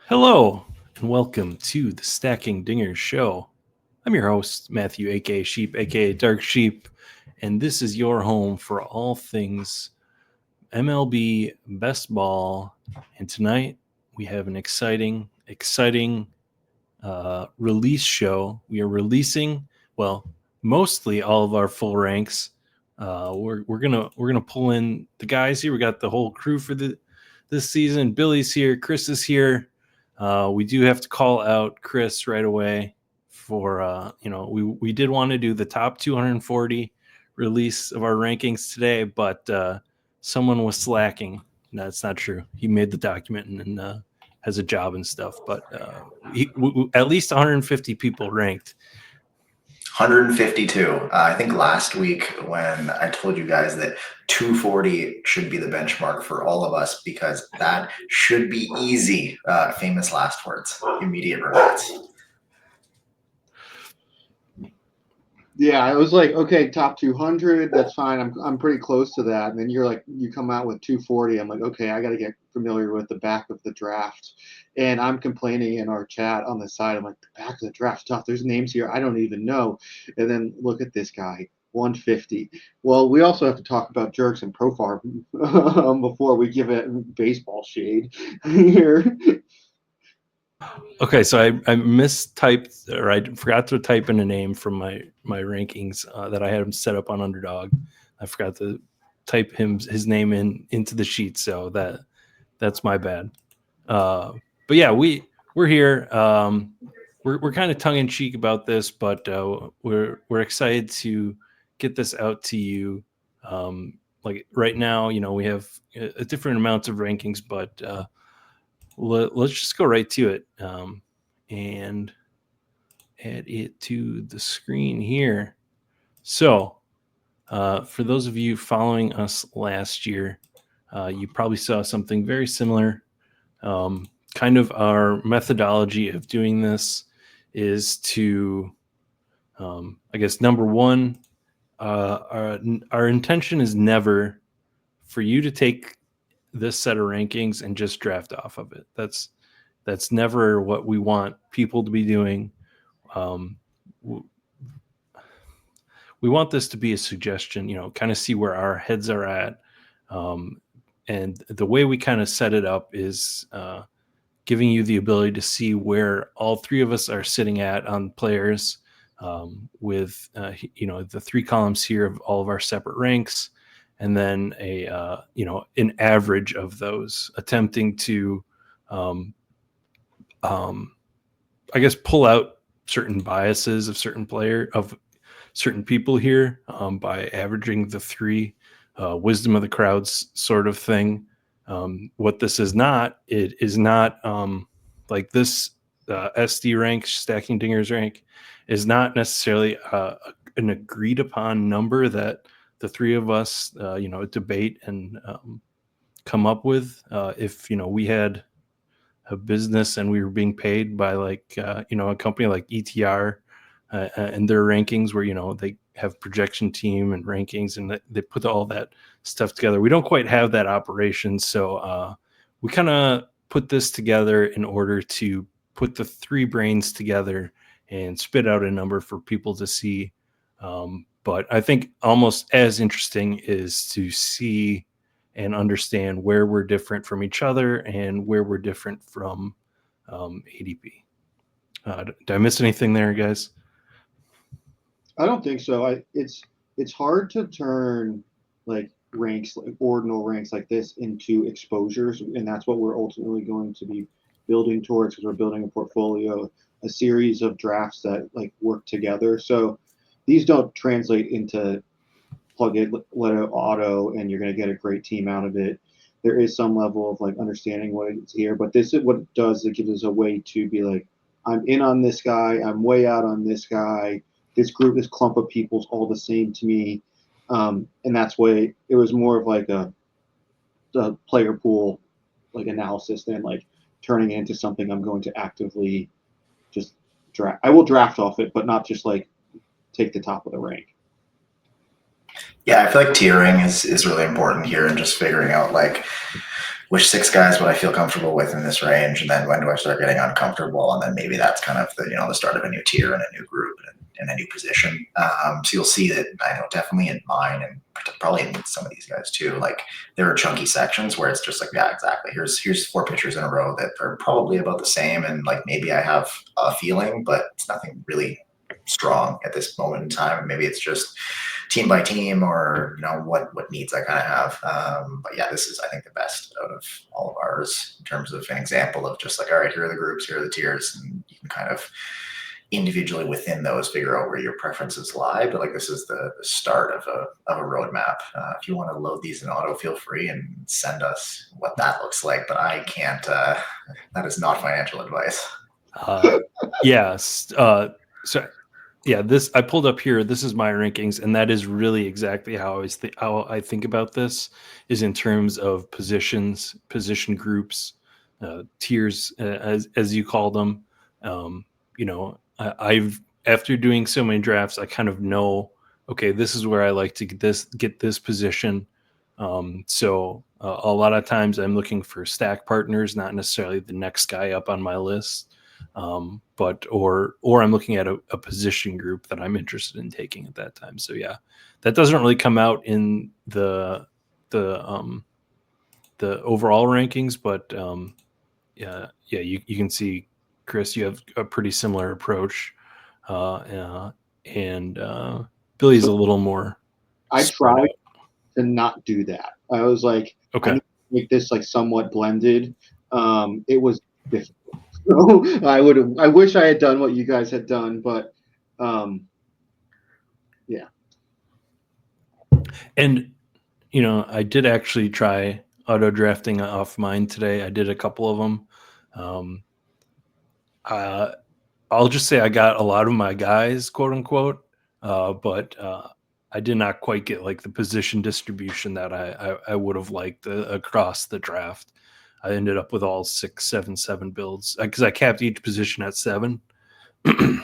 Hello, and welcome to the Stacking Dingers Show. I'm your host, Matthew, aka Sheep, aka Dark Sheep, and this is your home for all things MLB best ball. And tonight we have an exciting release show. We are releasing, mostly all of our full ranks. We're gonna pull in the guys here. We got the whole crew for this season. Billy's here, Chris is here. We do have to call out Chris right away for we did want to do the top 240 release of our rankings today, but someone was slacking. No, that's not true. He made the document and has a job and stuff, but at least 150 people ranked. 152. I think last week when I told you guys that 240 should be the benchmark for all of us because that should be easy. Famous last words, immediate regrets. Yeah, I was like, okay, top 200, that's fine. I'm pretty close to that. And then you come out with 240. I'm like, okay, I got to get familiar with the back of the draft. And I'm complaining in our chat on the side. I'm like, the back of the draft tough. There's names here I don't even know. And then look at this guy, 150. Well, we also have to talk about jerks and profile before we give it baseball shade here. Okay, so I mistyped, or I forgot to type in a name from my rankings that I had him set up on Underdog. I forgot to type his name into the sheet, so that's my bad. But yeah, we're here. We're kind of tongue in cheek about this, but we're excited to get this out to you. Like right now, we have different amounts of rankings, but let's just go right to it and add it to the screen here. So for those of you following us last year, you probably saw something very similar. Kind of our methodology of doing this is to, I guess, number one, our intention is never for you to take this set of rankings and just draft off of it. That's never what we want people to be doing. We want this to be a suggestion, kind of see where our heads are at. And the way we kind of set it up is giving you the ability to see where all three of us are sitting at on players with, the three columns here of all of our separate ranks. And then an average of those, attempting to, I guess, pull out certain biases of certain people here by averaging the three, wisdom of the crowds sort of thing. What this is not, it is not like this SD rank, Stacking Dingers rank, is not necessarily an agreed upon number that the three of us, debate and come up with. If we had a business and we were being paid by a company like ETR and their rankings, where they have projection team and rankings and they put all that stuff together. We don't quite have that operation, so we kind of put this together in order to put the three brains together and spit out a number for people to see. But I think almost as interesting is to see and understand where we're different from each other and where we're different from ADP. Did I miss anything there, guys? I don't think so. It's hard to turn like ranks, like ordinal ranks like this, into exposures, and that's what we're ultimately going to be building towards, because we're building a portfolio, a series of drafts that like work together. So these don't translate into plug it, let it auto, and you're going to get a great team out of it. There is some level of like understanding what it's here, but this is what it does. It gives us a way to be like, I'm in on this guy, I'm way out on this guy. This group, this clump of people's all the same to me, and that's why it was more of like a player pool like analysis than like turning it into something I'm going to actively just draft. I will draft off it, but not just like take the top of the rank. Yeah, I feel like tiering is really important here, and just figuring out like which 6 guys would I feel comfortable with in this range, and then when do I start getting uncomfortable, and then maybe that's kind of the start of a new tier and a new group and a new position. So you'll see that I know definitely in mine and probably in some of these guys too. Like there are chunky sections where it's just like, yeah, exactly. Here's 4 pitchers in a row that are probably about the same, and like maybe I have a feeling, but it's nothing really strong at this moment in time. Maybe it's just team by team, or what needs I kind of have. But yeah, this is I think the best out of all of ours in terms of an example of just like, all right, here are the groups, here are the tiers, and you can kind of individually within those figure out where your preferences lie. But like this is the start of a roadmap. If you want to load these in auto, feel free and send us what that looks like. But I can't. That is not financial advice. Yes. So yeah, this I pulled up here. This is my rankings, and that is really exactly how I think about this. Is in terms of positions, position groups, tiers, as you call them. I've after doing so many drafts, I kind of know. Okay, this is where I like to get this position. So a lot of times I'm looking for stack partners, not necessarily the next guy up on my list. But I'm looking at a position group that I'm interested in taking at that time. So yeah, that doesn't really come out in the overall rankings, but you can see, Chris, you have a pretty similar approach, and Billy's a little more. I tried to not do that. I was like, okay, I need to make this like somewhat blended. It was difficult. So I wish I had done what you guys had done, but yeah. And I did actually try auto drafting off mine today. I did a couple of them. I'll just say I got a lot of my guys, quote unquote, but I did not quite get like the position distribution that I would have liked across the draft. I ended up with all 6, 7, 7 builds because I capped each position at 7.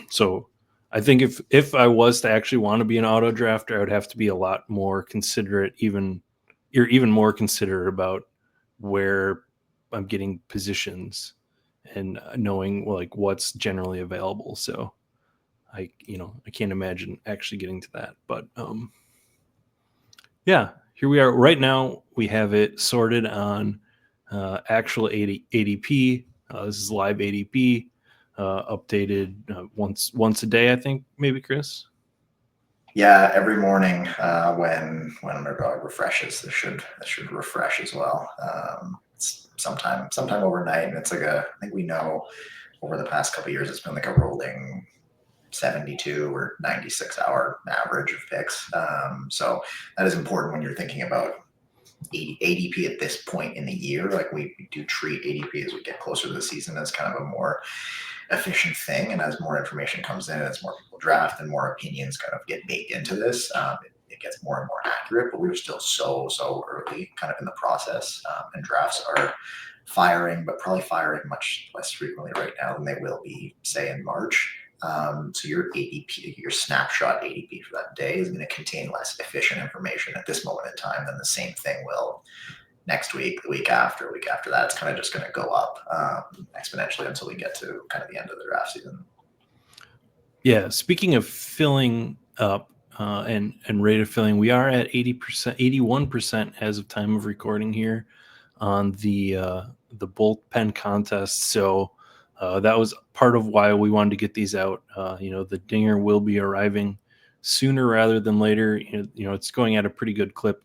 So I think if I was to actually want to be an auto drafter, I would have to be a lot more considerate, even more considerate about where I'm getting positions and knowing like what's generally available. So I can't imagine actually getting to that, but yeah, here we are. Right now we have it sorted on actual ADP. This is live ADP, updated once a day, I think, maybe, Chris. Yeah, every morning when Underdog refreshes, this should refresh as well. It's sometime overnight, and it's like I think we know over the past couple of years it's been like a rolling 72 or 96 hour average of picks. So that is important when you're thinking about ADP at this point in the year. Like we do treat ADP as we get closer to the season as kind of a more efficient thing, and as more information comes in, as more people draft and more opinions kind of get baked into this, it gets more and more accurate. But we're still so early kind of in the process, and drafts are firing, but probably firing much less frequently right now than they will be, say, in March. So your ADP, your snapshot ADP for that day is going to contain less efficient information at this moment in time than the same thing will next week, the week after that. It's kind of just going to go up exponentially until we get to kind of the end of the draft season. Yeah. Speaking of filling up and rate of filling, we are at 80%, 81% as of time of recording here on the bullpen contest. So that was part of why we wanted to get these out. The dinger will be arriving sooner rather than later. It's going at a pretty good clip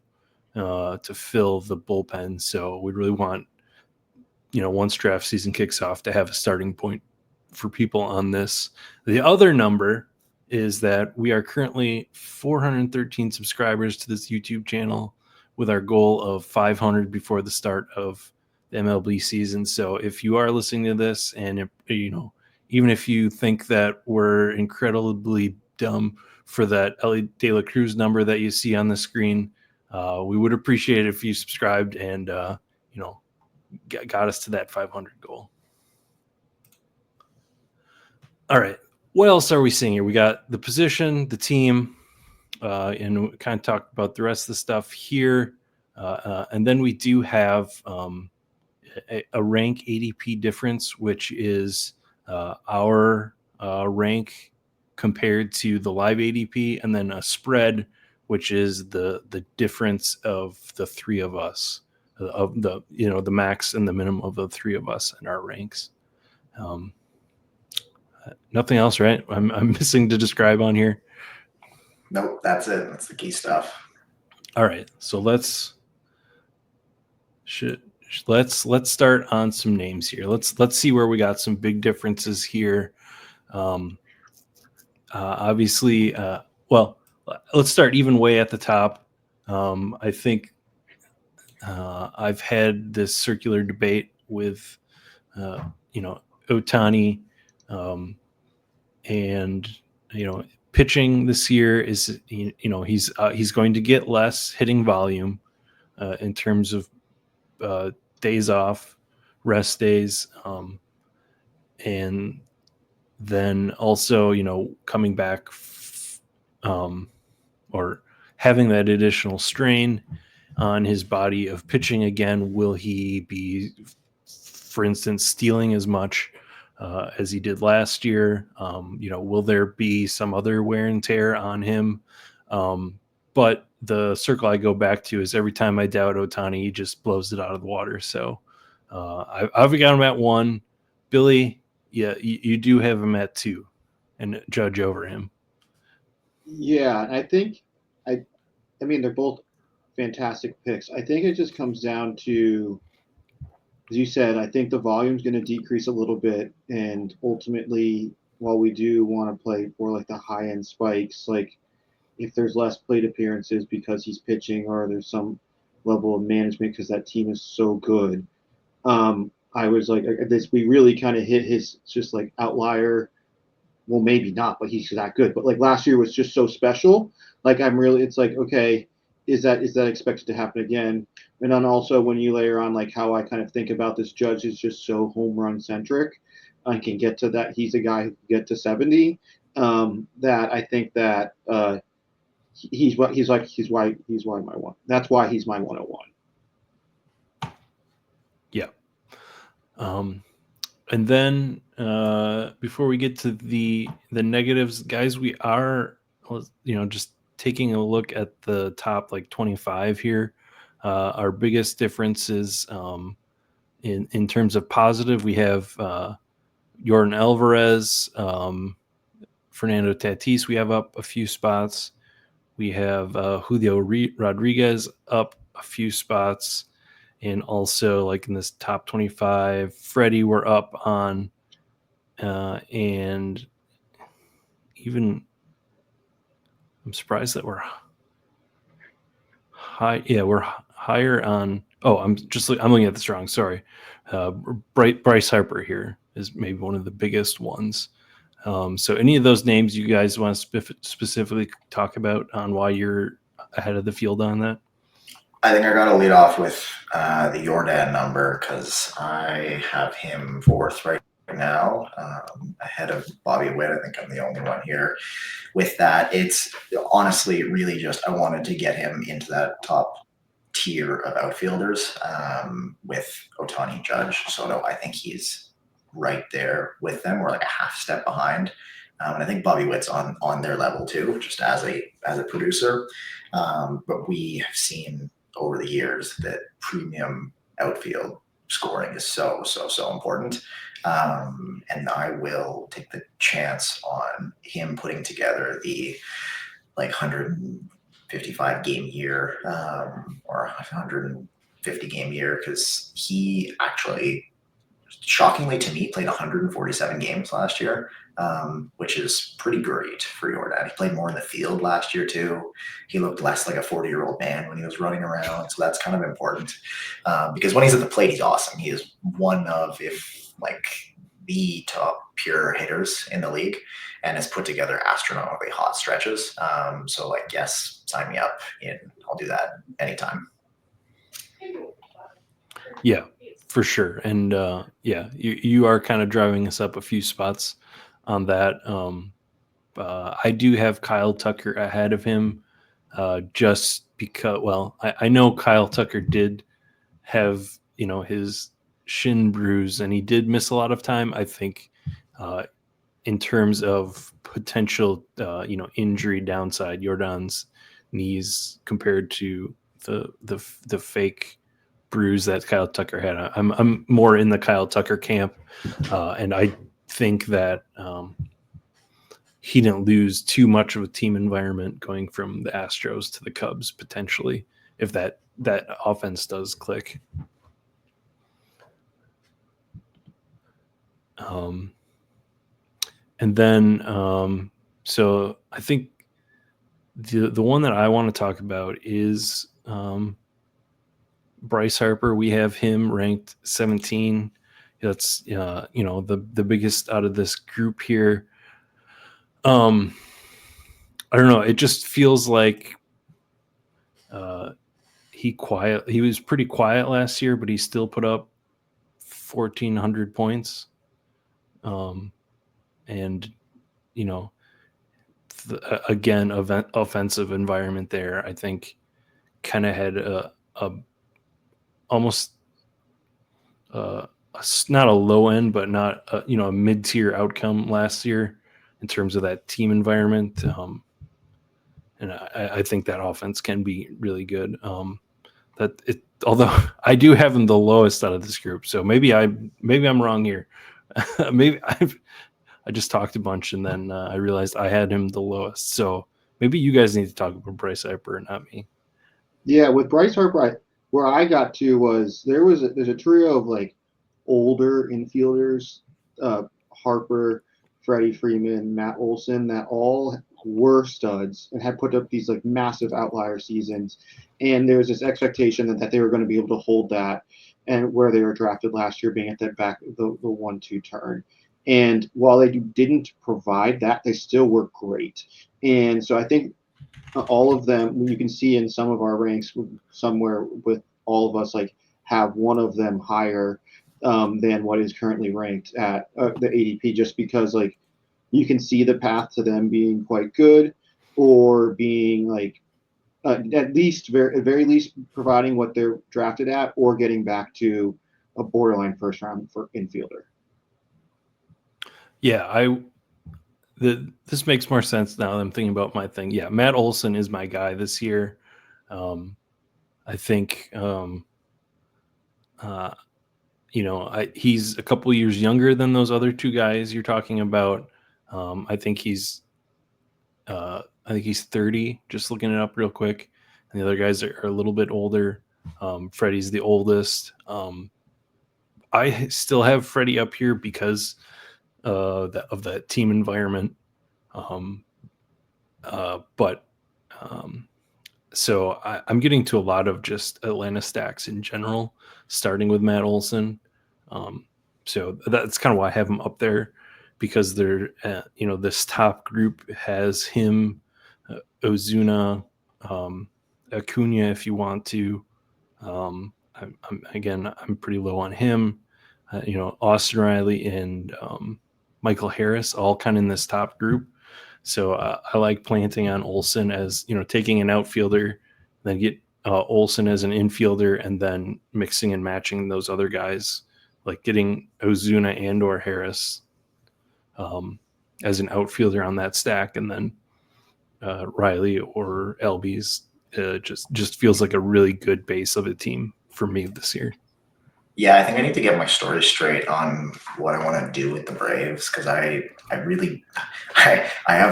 to fill the bullpen. So we really want, once draft season kicks off, to have a starting point for people on this. The other number is that we are currently 413 subscribers to this YouTube channel with our goal of 500 before the start of the MLB season. So if you are listening to this and, even if you think that we're incredibly dumb for that Elly De La Cruz number that you see on the screen, we would appreciate it if you subscribed and, got us to that 500 goal. All right. What else are we seeing here? We got the position, the team, and we kind of talked about the rest of the stuff here. And then we do have a rank ADP difference, which is our rank compared to the live ADP, and then a spread, which is the difference of the three of us, of the the max and the minimum of the three of us and our ranks. Nothing else, right? I'm missing to describe on here. Nope, that's it. That's the key stuff. All right, so let's start on some names here. Let's see where we got some big differences here. Obviously, well, let's start even way at the top. I think I've had this circular debate with Ohtani, and pitching this year is he's going to get less hitting volume in terms of days off, rest days, and then also coming back or having that additional strain on his body of pitching again. Will he be, for instance, stealing as much as he did last year? Will there be some other wear and tear on him? But the circle I go back to is every time I doubt Ohtani, he just blows it out of the water. So I've got him at 1. Billy, yeah, you do have him at 2 and Judge over him. Yeah, I think I mean they're both fantastic picks. I think it just comes down to, as you said, I think the volume's going to decrease a little bit, and ultimately, while we do want to play for like the high end spikes, like if there's less plate appearances because he's pitching, or there's some level of management because that team is so good. I was like, this, we really kind of hit his just like outlier. Well, maybe not, but he's that good. But like last year was just so special. Like it's like, okay, is that expected to happen again? And then also when you layer on like how I kind of think about this, Judge is just so home run centric. I can get to that. He's a guy who can get to 70. That I think that he's why my one. That's why he's my 101. Yeah. And then before we get to the negatives, guys, we are just taking a look at the top like 25 here. Our biggest difference is in terms of positive, we have Yordan Alvarez, Fernando Tatis. We have up a few spots. We have Julio Rodriguez up a few spots. And also, like in this top 25, Freddie we're up on, and even I'm surprised that we're high. Yeah, we're higher on. Oh, I'm looking at this wrong. Sorry. Bryce Harper here is maybe one of the biggest ones. So, any of those names you guys want to specifically talk about on why you're ahead of the field on that? I think I got to lead off with the Yordan number because I have him 4th right now, ahead of Bobby Witt. I think I'm the only one here with that. It's honestly really just I wanted to get him into that top tier of outfielders with Ohtani, Judge, Soto. I think he's right there with them. We're like a half step behind. And I think Bobby Witt's on their level too, just as a producer. But we have seen over the years that premium outfield scoring is so important. And I will take the chance on him putting together the like 155 game year or 150 game year, because he actually, shockingly to me, played 147 games last year, which is pretty great for Yordan. He played more in the field last year too. He looked less like a 40-year-old man when he was running around, so that's kind of important because when he's at the plate, he's awesome. He is one of, if like the top pure hitters in the league, and has put together astronomically hot stretches. So like, yes, sign me up, and I'll do that anytime. Yeah, for sure. And yeah, you are kind of driving us up a few spots on that. I do have Kyle Tucker ahead of him just because, well, I know Kyle Tucker did have, his shin bruise, and he did miss a lot of time. I think in terms of potential, injury downside, Yordan's knees compared to the fake bruise that Kyle Tucker had. I'm more in the Kyle Tucker camp, and I think that he didn't lose too much of a team environment going from the Astros to the Cubs potentially, if that offense does click. And then, so I think the one that I want to talk about is Bryce Harper. We have him ranked 17. That's the biggest out of this group here. I don't know. It just feels like he was pretty quiet last year, but he still put up 1,400 points. And again, offensive environment there, I think kind of had a almost not a low end, but not a mid-tier outcome last year in terms of that team environment. And I think that offense can be really good. Although I do have him the lowest out of this group, so maybe I'm wrong here. Maybe I just talked a bunch and then I realized I had him the lowest. So maybe you guys need to talk about Bryce Harper, not me. Yeah, with Bryce Harper, where I got to was there's a trio of like older infielders, Harper, Freddie Freeman, Matt Olson, that all were studs and had put up these like massive outlier seasons. And there was this expectation that they were going to be able to hold that, and where they were drafted last year being at that back, the 1-2 turn. And while they didn't provide that, they still were great. And so I think all of them, you can see in some of our ranks somewhere with all of us, like have one of them higher than what is currently ranked at the ADP, just because like you can see the path to them being quite good, or being like at very least providing what they're drafted at, or getting back to a borderline first round for infielder. Yeah, this makes more sense now that I'm thinking about my thing. Yeah, Matt Olson is my guy this year. I think he's a couple years younger than those other two guys you're talking about. I think he's 30. Just looking it up real quick, and the other guys are a little bit older. Freddie's the oldest. I still have Freddie up here because of that team environment. So I'm getting to a lot of just Atlanta stacks in general, starting with Matt Olson. So that's kind of why I have him up there, because they're, this top group has him, Ozuna, Acuña, if you want to. I'm pretty low on him. Austin Riley and Michael Harris, all kind of in this top group. So I like planting on Olson as, taking an outfielder, then get Olson as an infielder, and then mixing and matching those other guys, like getting Ozuna and or Harris as an outfielder on that stack, and then Riley or Albies just feels like a really good base of a team for me this year. Yeah, I think I need to get my story straight on what I want to do with the Braves, because I have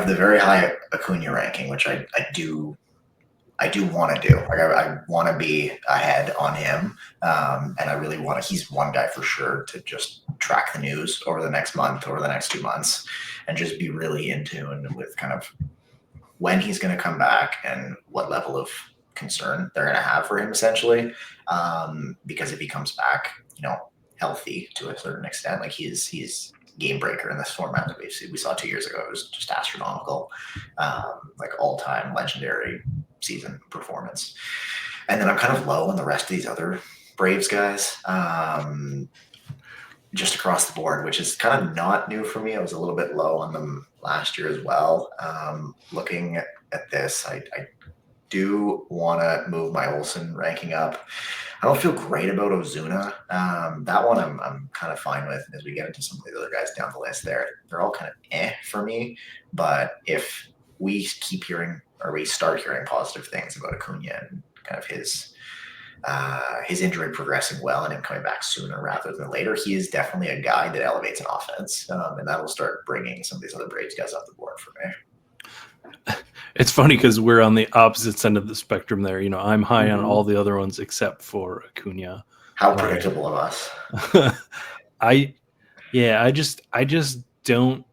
the very high Acuña ranking, which I do want to do. Like I want to be ahead on him, and I really want to. He's one guy for sure to just track the news over the next month, over the next 2 months, and just be really in tune with kind of when he's going to come back and what level of concern they're going to have for him, essentially. Because if he comes back, healthy to a certain extent, like he's game breaker in this format that we saw 2 years ago. It was just astronomical, like all-time legendary season performance. And then I'm kind of low on the rest of these other Braves guys, just across the board, which is kind of not new for me. I was a little bit low on them last year as well. Looking at this, I do want to move my Olson ranking up. I don't feel great about Ozuna. That one I'm kind of fine with. As we get into some of the other guys down the list, they're all kind of for me. But if we keep hearing or we start hearing positive things about Acuña and kind of his injury progressing well and him coming back sooner rather than later, he is definitely a guy that elevates an offense, and that will start bringing some of these other Braves guys up the board for me. It's funny because we're on the opposite end of the spectrum there. I'm high on all the other ones except for Acuña. How predictable of us. I just don't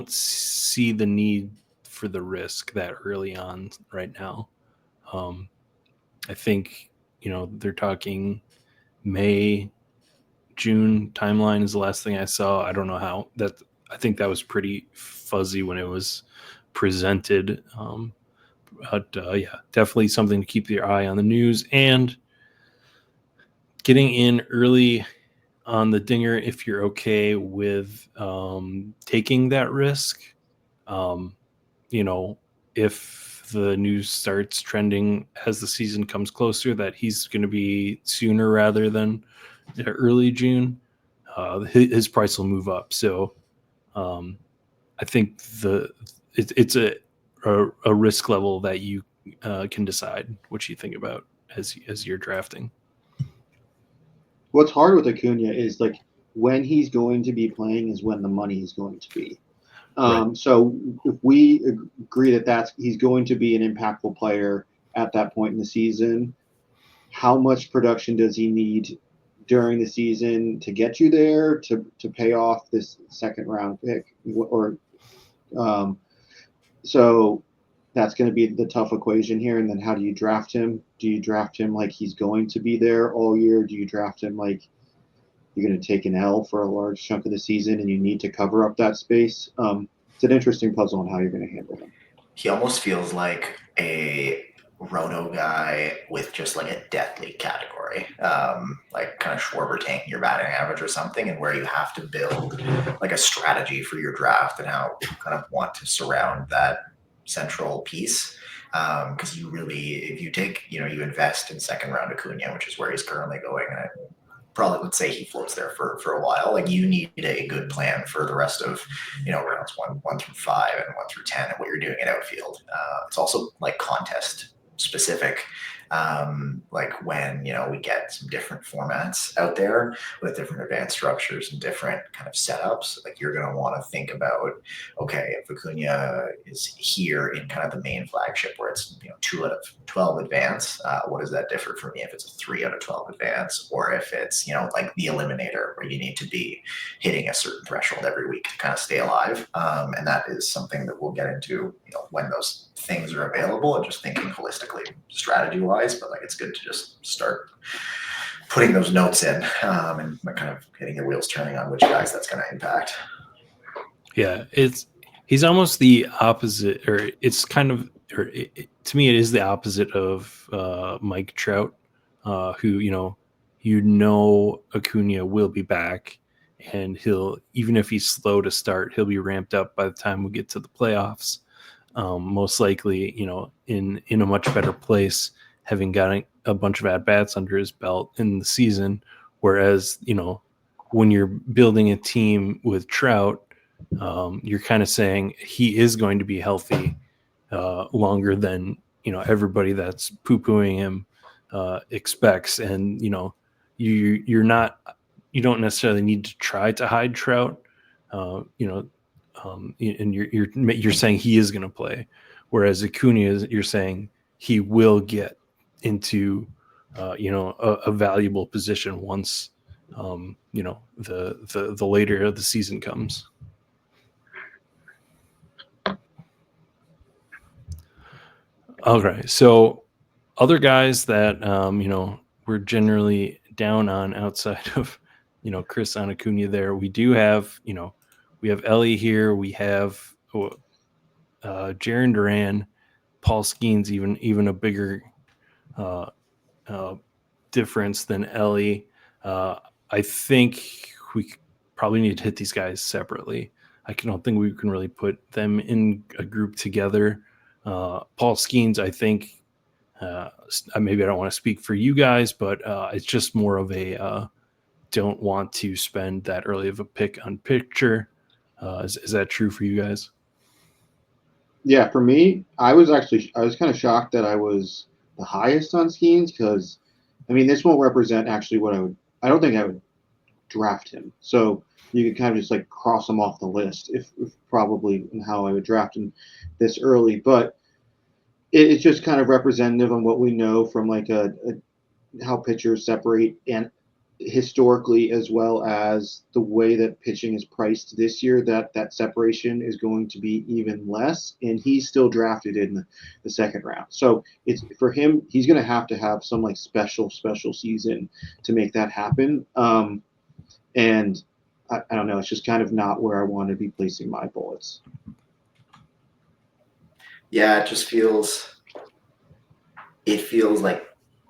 see the need for the risk that early on right now. I think, they're talking May, June timeline is the last thing I saw. I don't know how that. I think that was pretty fuzzy when it was presented. But yeah, definitely something to keep your eye on the news and getting in early on the dinger if you're okay with taking that risk. If the news starts trending as the season comes closer that he's going to be sooner rather than early June, his price will move up. So I think it's a risk level that you can decide what you think about as you're drafting. What's hard with Acuña is like when he's going to be playing is when the money is going to be. Right. So if we agree that he's going to be an impactful player at that point in the season, how much production does he need during the season to get you there to pay off this second round pick? Or so that's going to be the tough equation here. And then how do you draft him? Do you draft him like he's going to be there all year? Do you draft him like you're going to take an L for a large chunk of the season and you need to cover up that space? It's an interesting puzzle on how you're going to handle him. He almost feels like a roto guy with just like a deathly category, like kind of Schwarber tanking your batting average or something, and where you have to build like a strategy for your draft and how you kind of want to surround that central piece. Because you really, if you take, you invest in second round Acuña, which is where he's currently going, and I probably would say he floats there for a while. Like you need a good plan for the rest of, rounds 1 through 5 and 1 through 10 and what you're doing in outfield. It's also like contest specific. Like when, we get some different formats out there with different advanced structures and different kind of setups, like you're going to want to think about, okay, if Acuña is here in kind of the main flagship where it's, 2 out of 12 advance, what does that differ for me if it's a 3 out of 12 advance, or if it's, like the eliminator where you need to be hitting a certain threshold every week to kind of stay alive. And that is something that we'll get into, when those things are available and just thinking holistically strategy wise, but like it's good to just start putting those notes in and kind of getting your wheels turning on which guys that's going to impact. Yeah, he's almost the opposite, or it's kind of, to me it is the opposite of Mike Trout, who Acuña will be back, and he'll, even if he's slow to start, he'll be ramped up by the time we get to the playoffs. Most likely, in a much better place, having gotten a bunch of at-bats under his belt in the season. Whereas, when you're building a team with Trout, you're kind of saying he is going to be healthy longer than, everybody that's poo-pooing him expects. And, you don't necessarily need to try to hide Trout, and you're saying he is going to play, whereas Acuña you're saying he will get into a valuable position once the later the season comes. Okay, so other guys that we're generally down on outside of Chris on Acuña there, we do have we have Elly here. We have Jarren Duran, Paul Skenes, even a bigger difference than Elly. I think we probably need to hit these guys separately. I don't think we can really put them in a group together. Paul Skenes, I think, maybe I don't want to speak for you guys, but it's just more of a don't want to spend that early of a pick on pitcher. Is that true for you guys? Yeah, for me, I was kind of shocked that I was the highest on Skenes because, I mean, this won't represent actually what I don't think I would draft him. So you could kind of just like cross him off the list if probably in how I would draft him this early. But it's just kind of representative on what we know from like how pitchers separate and historically, as well as the way that pitching is priced this year, that separation is going to be even less, and he's still drafted in the second round. So it's for him, he's going to have some like special season to make that happen. And I don't know, it's just kind of not where I want to be placing my bullets. Yeah, it just feels like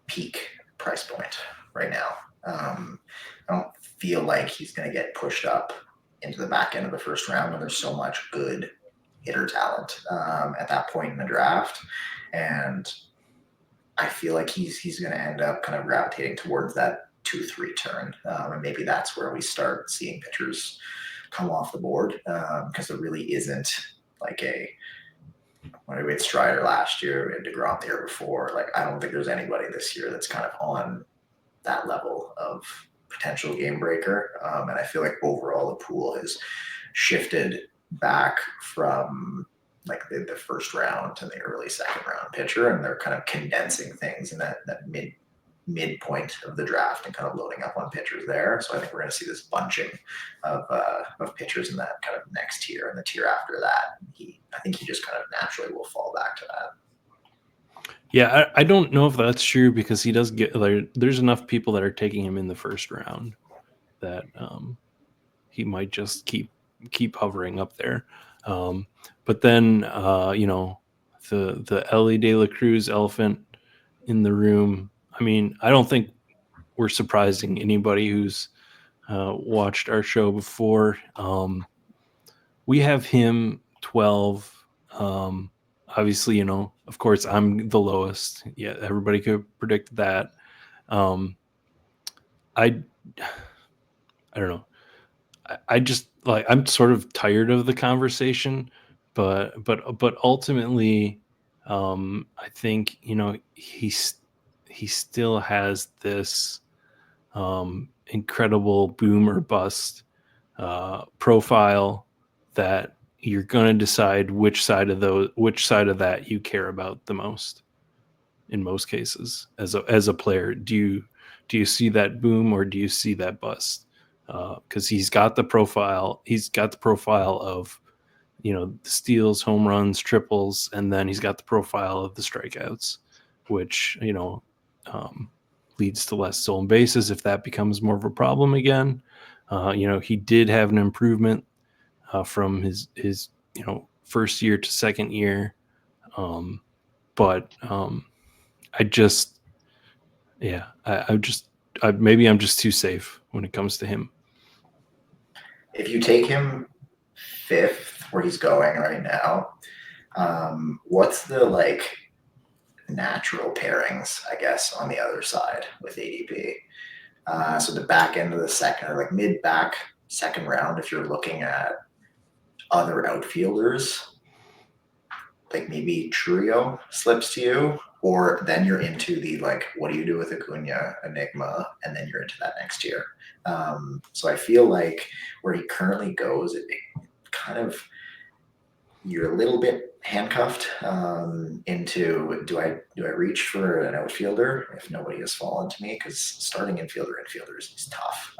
peak price point right now. I don't feel like he's going to get pushed up into the back end of the first round when there's so much good hitter talent at that point in the draft. And I feel like he's going to end up kind of gravitating towards that 2-3 turn. And maybe that's where we start seeing pitchers come off the board because there really isn't like when we had Strider last year and DeGrom the year before. Like, I don't think there's anybody this year that's kind of on that level of potential game breaker. And I feel like overall the pool has shifted back from like the first round to the early second round pitcher, and they're kind of condensing things in that midpoint of the draft and kind of loading up on pitchers there. So I think we're going to see this bunching of pitchers in that kind of next tier, and the tier after that, I think he just kind of naturally will fall back to that. Yeah, I don't know if that's true because he does get there's enough people that are taking him in the first round that he might just keep hovering up there. But then the Elly De La Cruz elephant in the room. I mean, I don't think we're surprising anybody who's watched our show before. We have him 12. Obviously, of course, I'm the lowest. Yeah, everybody could predict that. I don't know. I just like I'm sort of tired of the conversation, but ultimately, I think he still has this incredible boom or bust profile that you're going to decide which side of that you care about the most. In most cases, as a player, do you see that boom or do you see that bust? Because he's got the profile. He's got the profile of the steals, home runs, triples, and then he's got the profile of the strikeouts, which leads to less stolen bases if that becomes more of a problem again. He did have an improvement from his first year to second year, but I just maybe I'm just too safe when it comes to him. If you take him fifth, where he's going right now, what's the like natural pairings, I guess, on the other side with ADP? So the back end of the second, or like mid-back second round, if you're looking at other outfielders, like maybe Trio slips to you, or then you're into the like, what do you do with Acuña, Enigma, and then you're into that next tier. So I feel like where he currently goes, it kind of, you're a little bit handcuffed into do I reach for an outfielder if nobody has fallen to me, because starting infielders is tough,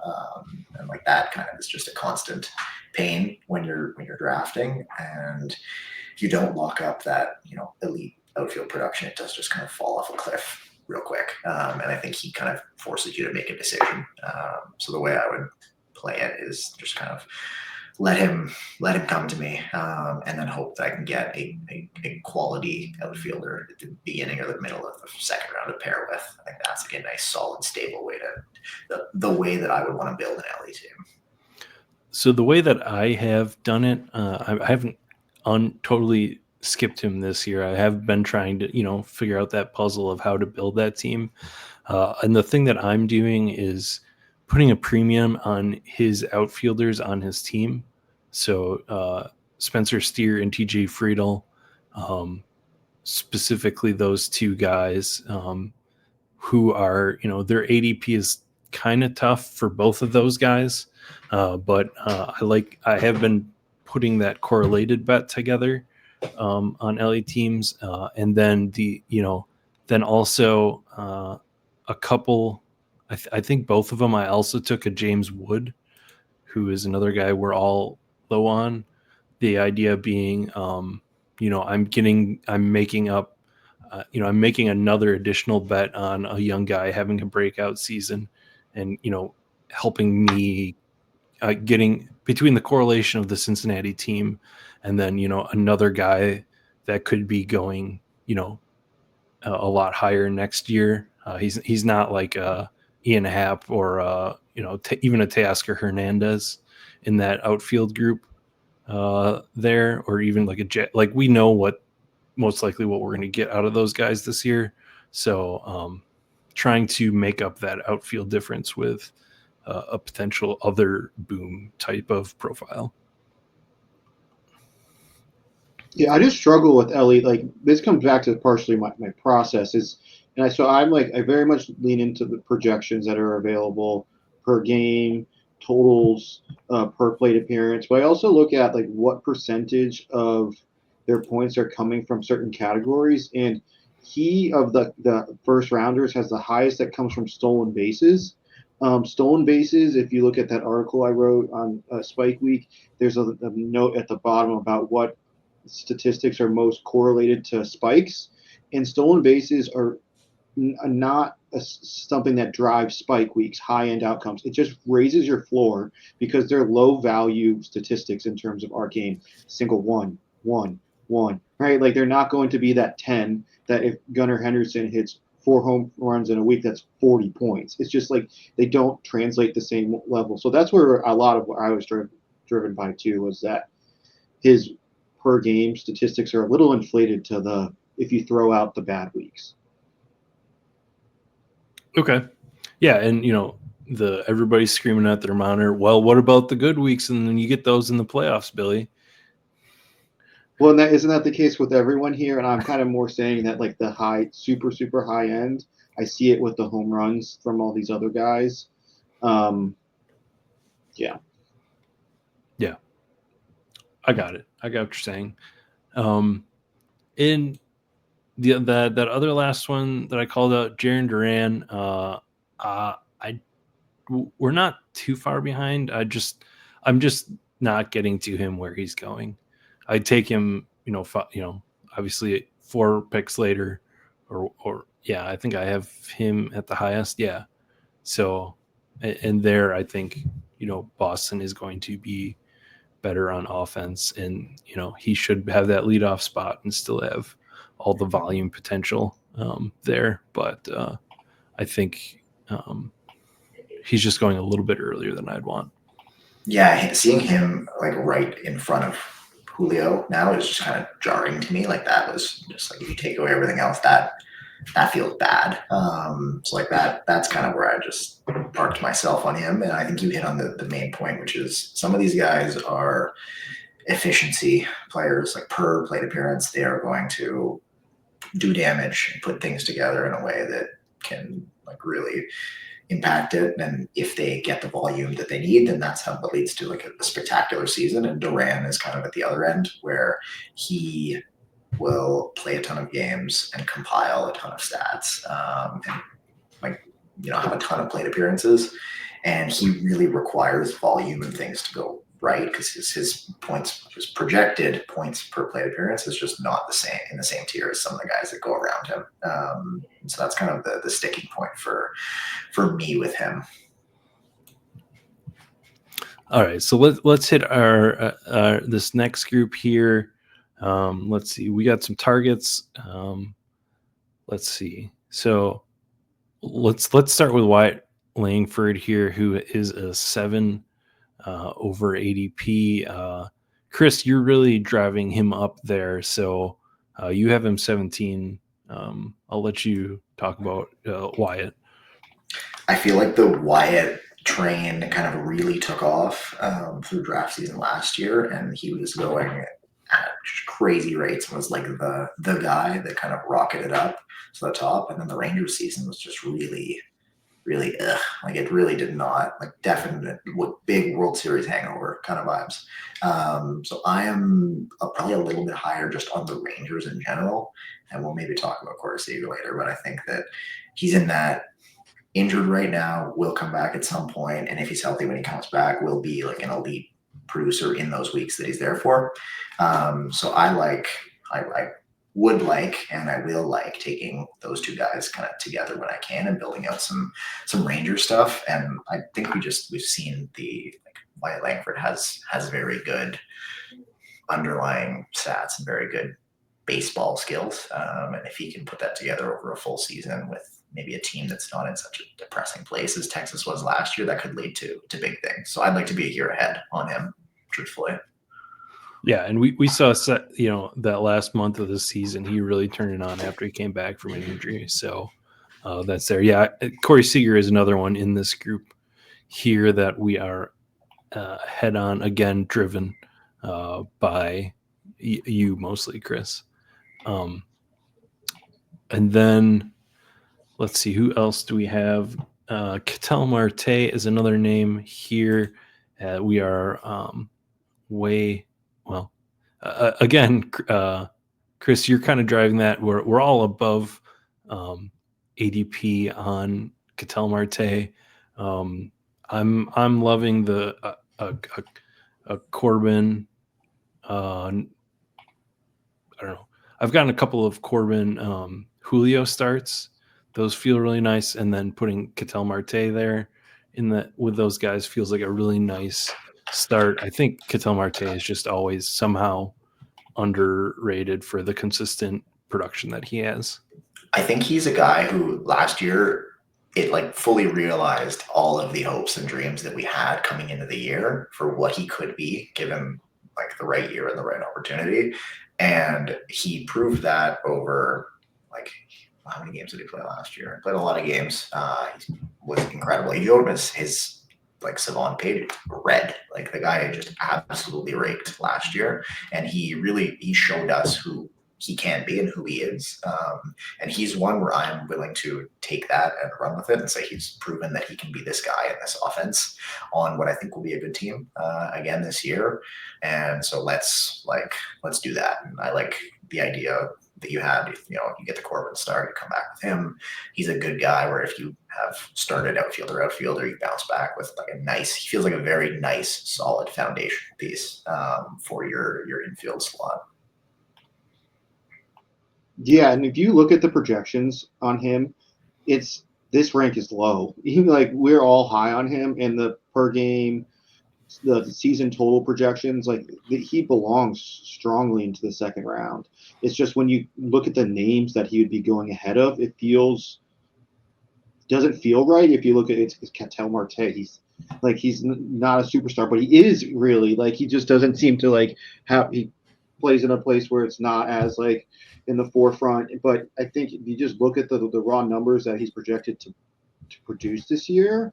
and like that kind of is just a constant pain when you're drafting, and if you don't lock up that elite outfield production, it does just kind of fall off a cliff real quick, and I think he kind of forces you to make a decision. So the way I would play it is just kind of let him come to me, and then hope that I can get a quality outfielder at the beginning or the middle of the second round to pair with. I think that's like a nice, solid, stable way to the way that I would want to build an Elly team. So the way that I have done it, I haven't totally skipped him this year. I have been trying to, figure out that puzzle of how to build that team. And the thing that I'm doing is putting a premium on his outfielders on his team. So Spencer Steer and TJ Friedel, specifically those two guys, who are, their ADP is kind of tough for both of those guys. But I have been putting that correlated bet together on LA teams. And then then also a couple, I think both of them, I also took a James Wood, who is another guy we're all low on. The idea being, I'm making up, I'm making another additional bet on a young guy having a breakout season, and helping me getting between the correlation of the Cincinnati team and then another guy that could be going a lot higher next year. He's not like Ian Happ or even a Teoscar Hernandez in that outfield group there, or even like we know what most likely what we're going to get out of those guys this year. So trying to make up that outfield difference with a potential other boom type of profile. Yeah, I just struggle with Elly. Like, this comes back to partially my process is, I very much lean into the projections that are available per game, totals, per plate appearance. But I also look at like what percentage of their points are coming from certain categories. And he of the first rounders has the highest that comes from stolen bases. Stolen bases, if you look at that article I wrote on Spike Week, there's a note at the bottom about what statistics are most correlated to spikes, and stolen bases are not something that drives spike weeks, high-end outcomes. It just raises your floor because they're low-value statistics in terms of our game. Single one, right? Like, they're not going to be that 10 that if Gunnar Henderson hits 4 home runs in a week, that's 40 points. It's just like they don't translate the same level. So that's where a lot of what I was driven by too, was that his per game statistics are a little inflated to if you throw out the bad weeks. Okay. Yeah. And everybody's screaming at their monitor, well, what about the good weeks? And then you get those in the playoffs, Billy. Well, isn't that the case with everyone here? And I'm kind of more saying that like the high, super, super high end, I see it with the home runs from all these other guys. Yeah. Yeah. I got it. I got what you're saying. In that other last one that I called out, Jarren Duran, we're not too far behind. I'm just not getting to him where he's going. I'd take him, obviously 4 picks later, or yeah, I think I have him at the highest. Yeah. So, and there, I think, Boston is going to be better on offense, and he should have that leadoff spot and still have all the volume potential there. But I think he's just going a little bit earlier than I'd want. Yeah, seeing him like right in front of Julio now is just kind of jarring to me. Like, that was just like, if you take away everything else, that feels bad. So like that's kind of where I just parked myself on him. And I think you hit on the main point, which is some of these guys are efficiency players. Like, per plate appearance, they are going to do damage and put things together in a way that can like really impact it. And if they get the volume that they need, then that's how it leads to like a spectacular season. And Duran is kind of at the other end, where he will play a ton of games and compile a ton of stats, and have a ton of plate appearances. And he really requires volume and things to go right, because his points, his projected points per plate appearance, is just not in the same tier as some of the guys that go around him. So that's kind of the sticking point for me with him. All right, so let's hit our this next group here. Let's see, we got some targets. Let's see. So let's start with Wyatt Langford here, who is a 7 over ADP. Chris, you're really driving him up there. So you have him 17. I'll let you talk about Wyatt. I feel like the Wyatt train kind of really took off through draft season last year, and he was going at crazy rates and was like the guy that kind of rocketed up to the top. And then the Rangers season was just really like it really did not, like, definite big World Series hangover kind of vibes. So I am probably a little bit higher just on the Rangers in general, and we'll maybe talk about Corey Seager later, but I think that he's in that injured right now, will come back at some point, and if he's healthy when he comes back, will be like an elite producer in those weeks that he's there for. So I would like, and I will like, taking those two guys kind of together when I can and building out some Ranger stuff. And I think we've seen Wyatt Langford has very good underlying stats and very good baseball skills. And if he can put that together over a full season with maybe a team that's not in such a depressing place as Texas was last year, that could lead to big things. So I'd like to be a year ahead on him, truthfully. Yeah, and we saw that last month of the season, he really turned it on after he came back from an injury. So that's there. Yeah, Corey Seager is another one in this group here that we are head on, again, driven by you mostly, Chris. And then let's see, who else do we have? Ketel Marte is another name here. We are again, Chris, you're kind of driving that. We're all above ADP on Ketel Marte. I'm loving the Corbin. I don't know. I've gotten a couple of Corbin Julio starts. Those feel really nice, and then putting Ketel Marte there with those guys feels like a really nice start. I think Ketel Marte is just always somehow underrated for the consistent production that he has. I think he's a guy who last year it fully realized all of the hopes and dreams that we had coming into the year for what he could be given like the right year and the right opportunity. And he proved that over how many games did he play last year? He played a lot of games. He was incredible. He showed his Savon page red. Like the guy just absolutely raked last year, and he showed us who he can be and who he is. And he's one where I'm willing to take that and run with it and say he's proven that he can be this guy in this offense on what I think will be a good team again this year. And so let's do that. And I like the idea that you had, you get the Corbin start, you come back with him. He's a good guy where if you have started outfielder, you bounce back with he feels like a very nice, solid foundation piece for your infield slot. Yeah, and if you look at the projections on him, this rank is low. Even we're all high on him, and the per game, the season total projections, he belongs strongly into the second round. It's just when you look at the names that he would be going ahead of, it doesn't feel right. If you look at it's Ketel Marte, he's not a superstar, but he is really he just doesn't seem to he plays in a place where it's not as in the forefront. But I think if you just look at the raw numbers that he's projected to produce this year,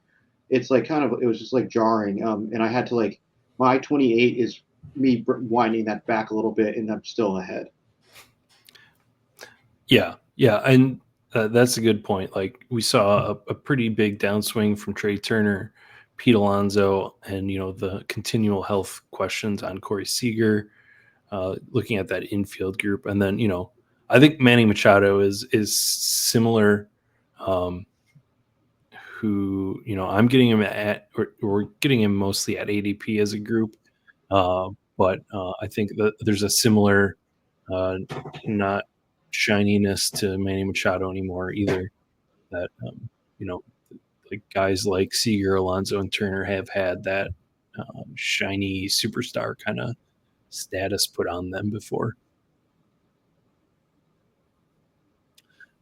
it's it was just jarring. And I had to my 28 is me winding that back a little bit, and I'm still ahead. Yeah, and that's a good point. We saw a pretty big downswing from Trey Turner, Pete Alonso, and the continual health questions on Corey Seager. Looking at that infield group, and then I think Manny Machado is similar. Who I'm getting him at, or we're getting him mostly at ADP as a group, but I think that there's a similar not shininess to Manny Machado anymore either. That guys like Seager, Alonso, and Turner have had that shiny superstar kind of status put on them before.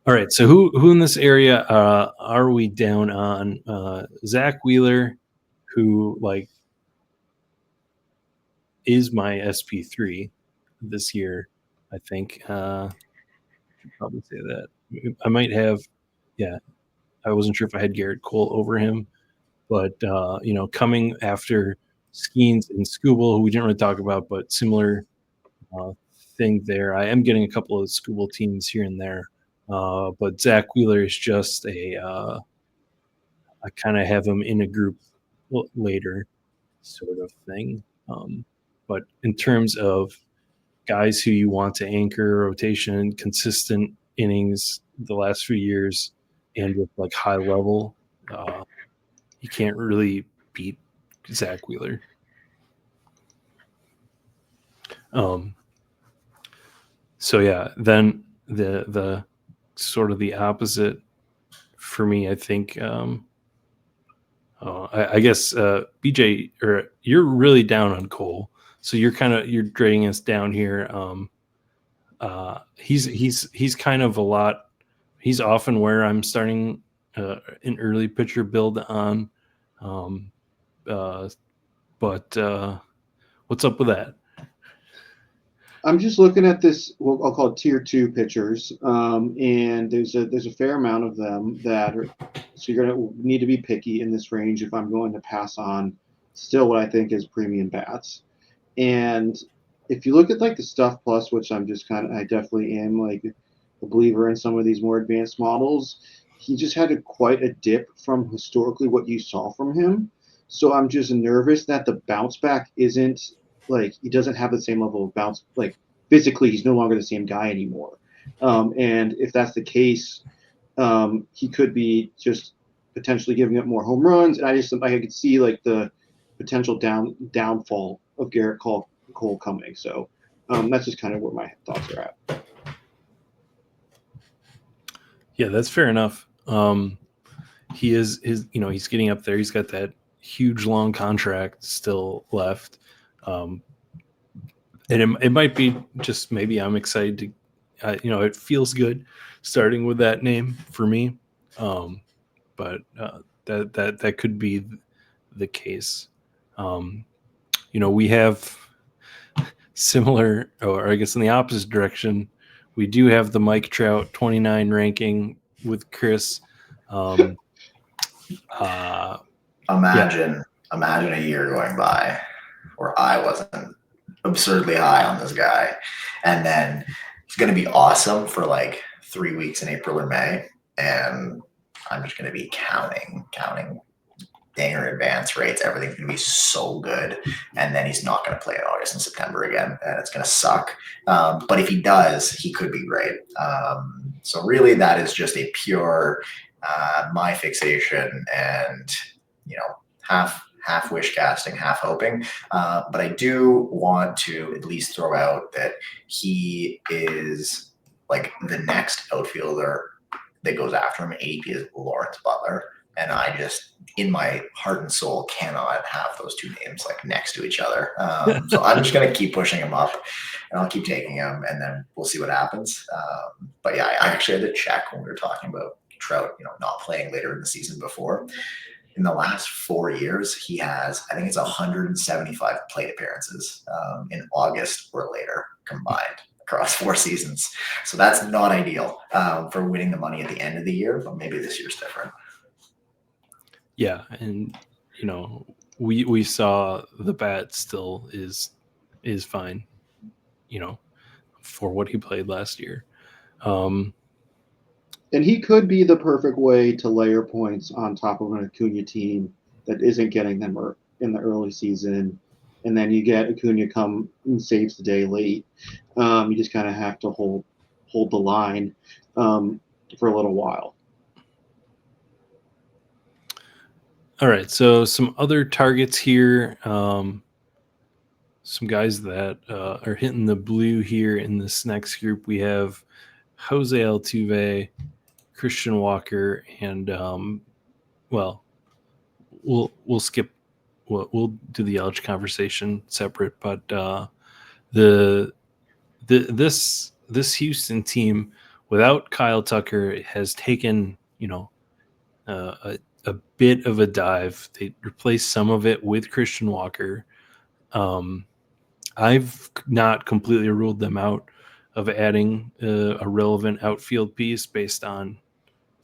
All right, so who in this area are we down on? Zach Wheeler, who is my SP3 this year. I think should probably say that. I might have, yeah. I wasn't sure if I had Garrett Cole over him, but coming after Skenes and Scooble, who we didn't really talk about, but similar uh, thing there. I am getting a couple of Scooble teams here and there, but Zach Wheeler is just I kind of have him in a group later, sort of thing. But in terms of guys who you want to anchor rotation, consistent innings the last few years, and with like high level, you can't really beat Zach Wheeler. So yeah, then the sort of the opposite for me, I think. I guess BJ, or you're really down on Cole, so you're dragging us down here. He's kind of a lot. He's often where I'm starting an early pitcher build on. But what's up with that? I'm just looking at this. What I'll call tier 2 pitchers, and there's a fair amount of them that are. So you're going to need to be picky in this range if I'm going to pass on still what I think is premium bats. And if you look at like the Stuff Plus, which I definitely am like a believer in some of these more advanced models, he just had quite a dip from historically what you saw from him. So I'm just nervous that the bounce back isn't like he doesn't have the same level of bounce. Like physically, he's no longer the same guy anymore. And if that's the case, he could be just potentially giving up more home runs. And I could see like the potential downfall of Garrett Cole coming. So that's just kind of where my thoughts are at. Yeah, that's fair enough. He is he's getting up there. He's got that huge long contract still left. And it might be just maybe I'm excited to, it feels good starting with that name for me. But that could be the case. We have similar, or I guess in the opposite direction, we do have the Mike Trout 29 ranking with Chris. Imagine a year going by where I wasn't absurdly high on this guy, and then he's going to be awesome for like 3 weeks in April or May, and I'm just going to be counting dinger advance rates. Everything's going to be so good, and then he's not going to play in August and September again, and it's going to suck. But if he does, he could be great. So really, that is just a pure my fixation, and half wish casting, half hoping. But I do want to at least throw out that he is like the next outfielder that goes after him. ADP is Lawrence Butler. And I just, in my heart and soul, cannot have those two names like next to each other. So I'm just going to keep pushing him up, and I'll keep taking him, and then we'll see what happens. But yeah, I actually had to check when we were talking about Trout, not playing later in the season before. In the last 4 years, he has, I think it's 175 plate appearances in August or later combined across 4 seasons. So that's not ideal for winning the money at the end of the year, but maybe this year's different. Yeah, and we saw the bat still is fine, for what he played last year. And he could be the perfect way to layer points on top of an Acuña team that isn't getting them in the early season, and then you get Acuña come and saves the day late. You just kind of have to hold the line for a little while. All right, so some other targets here. Some guys that are hitting the blue here in this next group. We have Jose Altuve, Christian Walker, and we'll skip. We'll do the Yelich conversation separate, but this Houston team without Kyle Tucker has taken a bit of a dive. They replaced some of it with Christian Walker. I've not completely ruled them out of adding a relevant outfield piece based on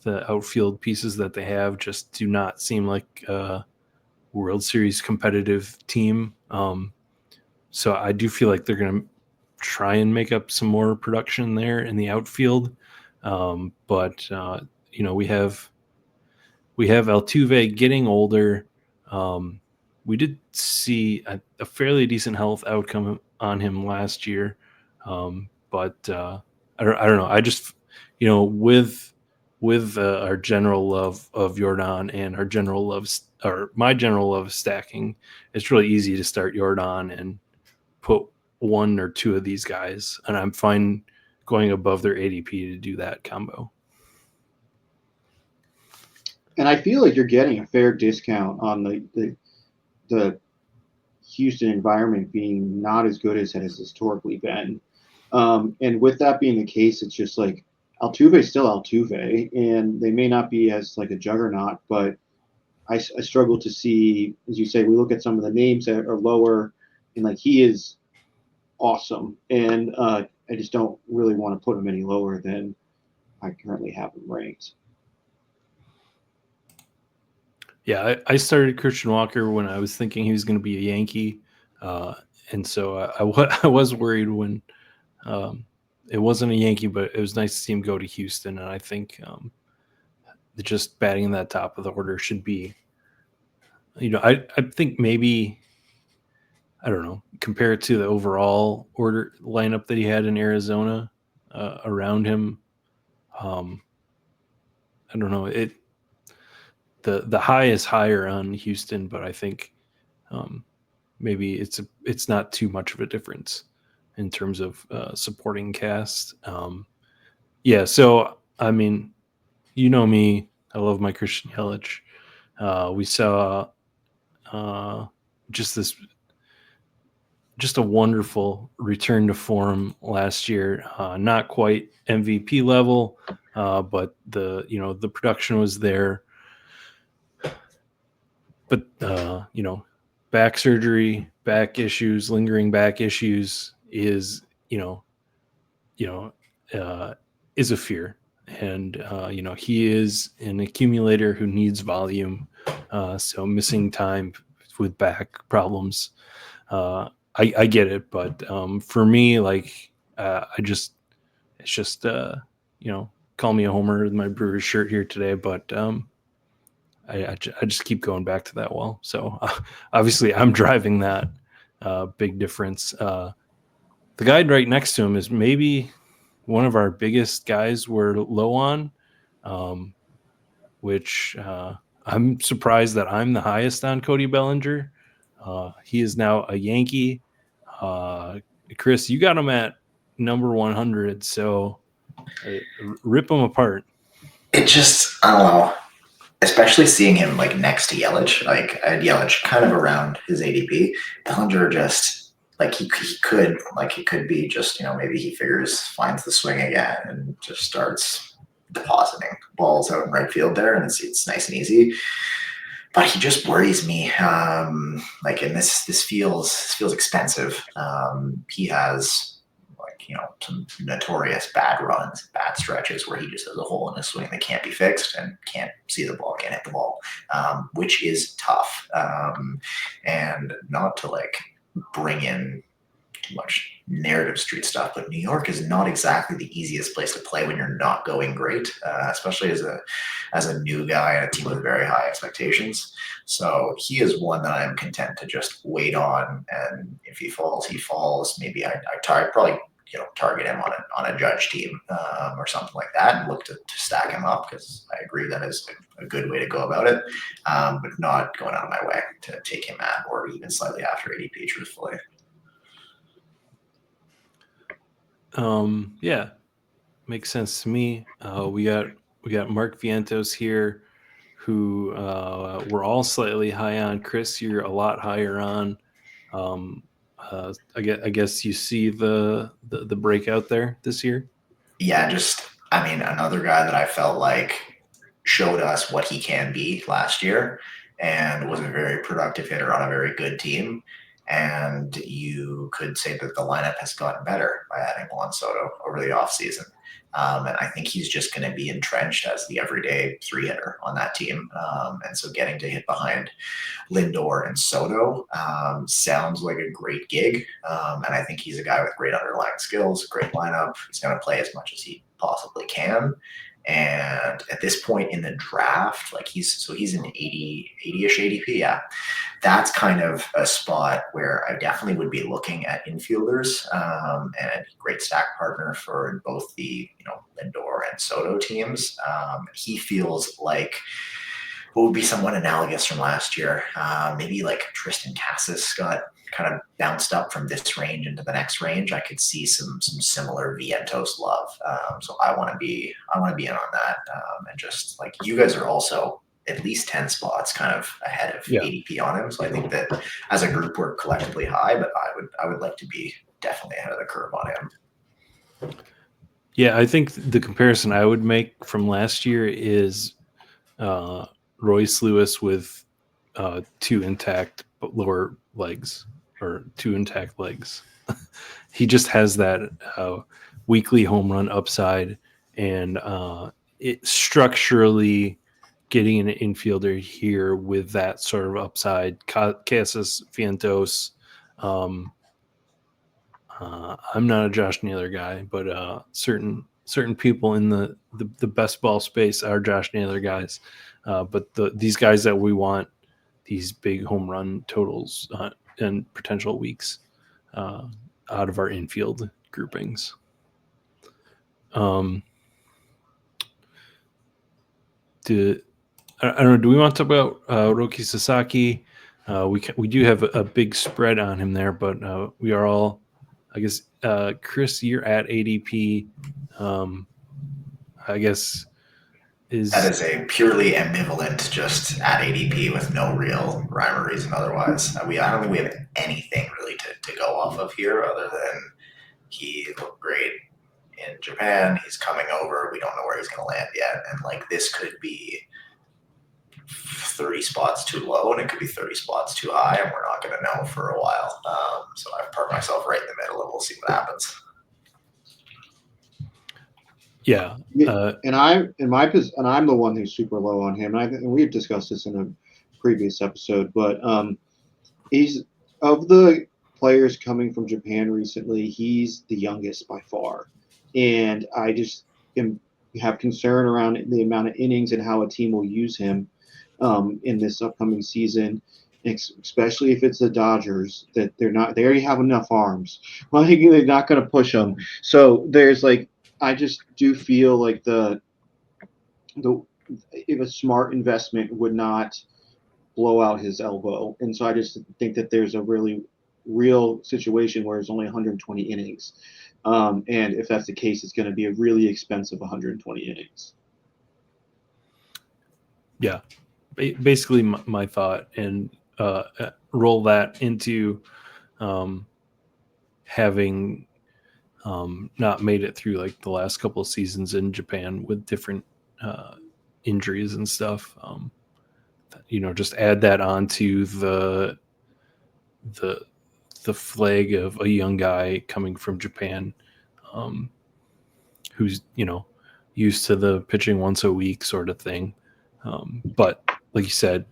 the outfield pieces that they have. Just do not seem like a World Series competitive team. So I do feel like they're going to try and make up some more production there in the outfield. But we have Altuve getting older. We did see a fairly decent health outcome on him last year, but I don't know. I just with our general love of Yordan and our general love or my general love of stacking, it's really easy to start Yordan and put one or two of these guys, and I'm fine going above their ADP to do that combo. And I feel like you're getting a fair discount on the Houston environment being not as good as it has historically been. And with that being the case, it's just like Altuve is still Altuve, and they may not be as like a juggernaut, but I struggle to see, as you say, we look at some of the names that are lower, and like he is awesome, and I just don't really want to put him any lower than I currently have him ranked. Yeah, I started Christian Walker when I was thinking he was going to be a Yankee, and so I was worried when it wasn't a Yankee, but it was nice to see him go to Houston, and I think just batting in that top of the order should be, I think maybe, I don't know, compared to the overall order lineup that he had in Arizona around him, I don't know, the high is higher on Houston, but I think maybe it's not too much of a difference in terms of supporting cast. So I mean, you know me, I love my Christian Yelich. We saw just a wonderful return to form last year. Not quite MVP level, but the production was there. But back surgery, back issues, lingering back issues is is a fear, and he is an accumulator who needs volume. So missing time with back problems, I get it, but for me, like it's just call me a homer with my Brewers shirt here today, but I just keep going back to that well. So obviously I'm driving that big difference. The guy right next to him is maybe one of our biggest guys we're low on, which I'm surprised that I'm the highest on Cody Bellinger. He is now a Yankee. Chris, you got him at number 100, so rip him apart. It just, I don't know. Especially seeing him like next to Yelich, like I had Yelich kind of around his ADP. Bellinger just like he could be just maybe he finds the swing again and just starts depositing balls out in right field there, and it's nice and easy. But he just worries me. And this feels expensive. He has some notorious bad runs, bad stretches where he just has a hole in his swing that can't be fixed and can't see the ball, can't hit the ball, which is tough. And not to bring in too much narrative street stuff, but New York is not exactly the easiest place to play when you're not going great, especially as a new guy and a team with very high expectations. So he is one that I'm content to just wait on, and if he falls, he falls. Maybe I probably target him on a Judge team or something like that, and look to stack him up, because I agree that is a good way to go about it, but not going out of my way to take him at or even slightly after ADP, truthfully. Yeah, makes sense to me. We got Mark Vientos here, who we're all slightly high on. Chris, you're a lot higher on. I guess you see the breakout there this year. Yeah, another guy that I felt like showed us what he can be last year and was a very productive hitter on a very good team. And you could say that the lineup has gotten better by adding Juan Soto over the offseason. And I think he's just going to be entrenched as the everyday 3-hitter on that team. And so getting to hit behind Lindor and Soto sounds like a great gig. And I think he's a guy with great underlying skills, great lineup. He's going to play as much as he possibly can. And at this point in the draft, like he's in 80-ish ADP. Yeah. That's kind of a spot where I definitely would be looking at infielders, and great stack partner for both the, Lindor and Soto teams. He feels like what would be somewhat analogous from last year. Maybe like Tristan Cassis got kind of bounced up from this range into the next range. I could see some similar Vientos love. So I want to be in on that. And just like you guys are also at least 10 spots kind of ahead of ADP on him. So I think that as a group we're collectively high, but I would like to be definitely ahead of the curve on him. Yeah, I think the comparison I would make from last year is Royce Lewis with 2 intact lower legs or 2 intact legs. He just has that weekly home run upside, and it structurally getting an infielder here with that sort of upside. Casas, Vientos. I'm not a Josh Naylor guy, but certain people in the best ball space are Josh Naylor guys. But these guys that we want, these big home run totals and potential weeks out of our infield groupings. I don't know. Do we want to talk about Roki Sasaki? We do have a big spread on him there, but we are all, I guess, Chris, you're at ADP. I guess that is a purely ambivalent, just at ADP with no real rhyme or reason otherwise. I don't think we have anything really to go off of here other than he looked great in Japan. He's coming over. We don't know where he's going to land yet. And like this could be 30 spots too low and it could be 30 spots too high, and we're not going to know for a while. So I've parked myself right in the middle and we'll see what happens. Yeah. And I'm the one who's super low on him. And we've discussed this in a previous episode, but he's, of the players coming from Japan recently, he's the youngest by far. And I just have concern around the amount of innings and how a team will use him in this upcoming season, especially if it's the Dodgers, that they already have enough arms. Well, they're not going to push them. So there's I just do feel like if a smart investment would not blow out his elbow. And so I just think that there's a really real situation where it's only 120 innings. And if that's the case, it's going to be a really expensive 120 innings. Yeah. Basically my thought, and roll that into having not made it through like the last couple of seasons in Japan with different injuries and stuff. Just add that onto the flag of a young guy coming from Japan, who's used to the pitching once a week sort of thing. But like you said,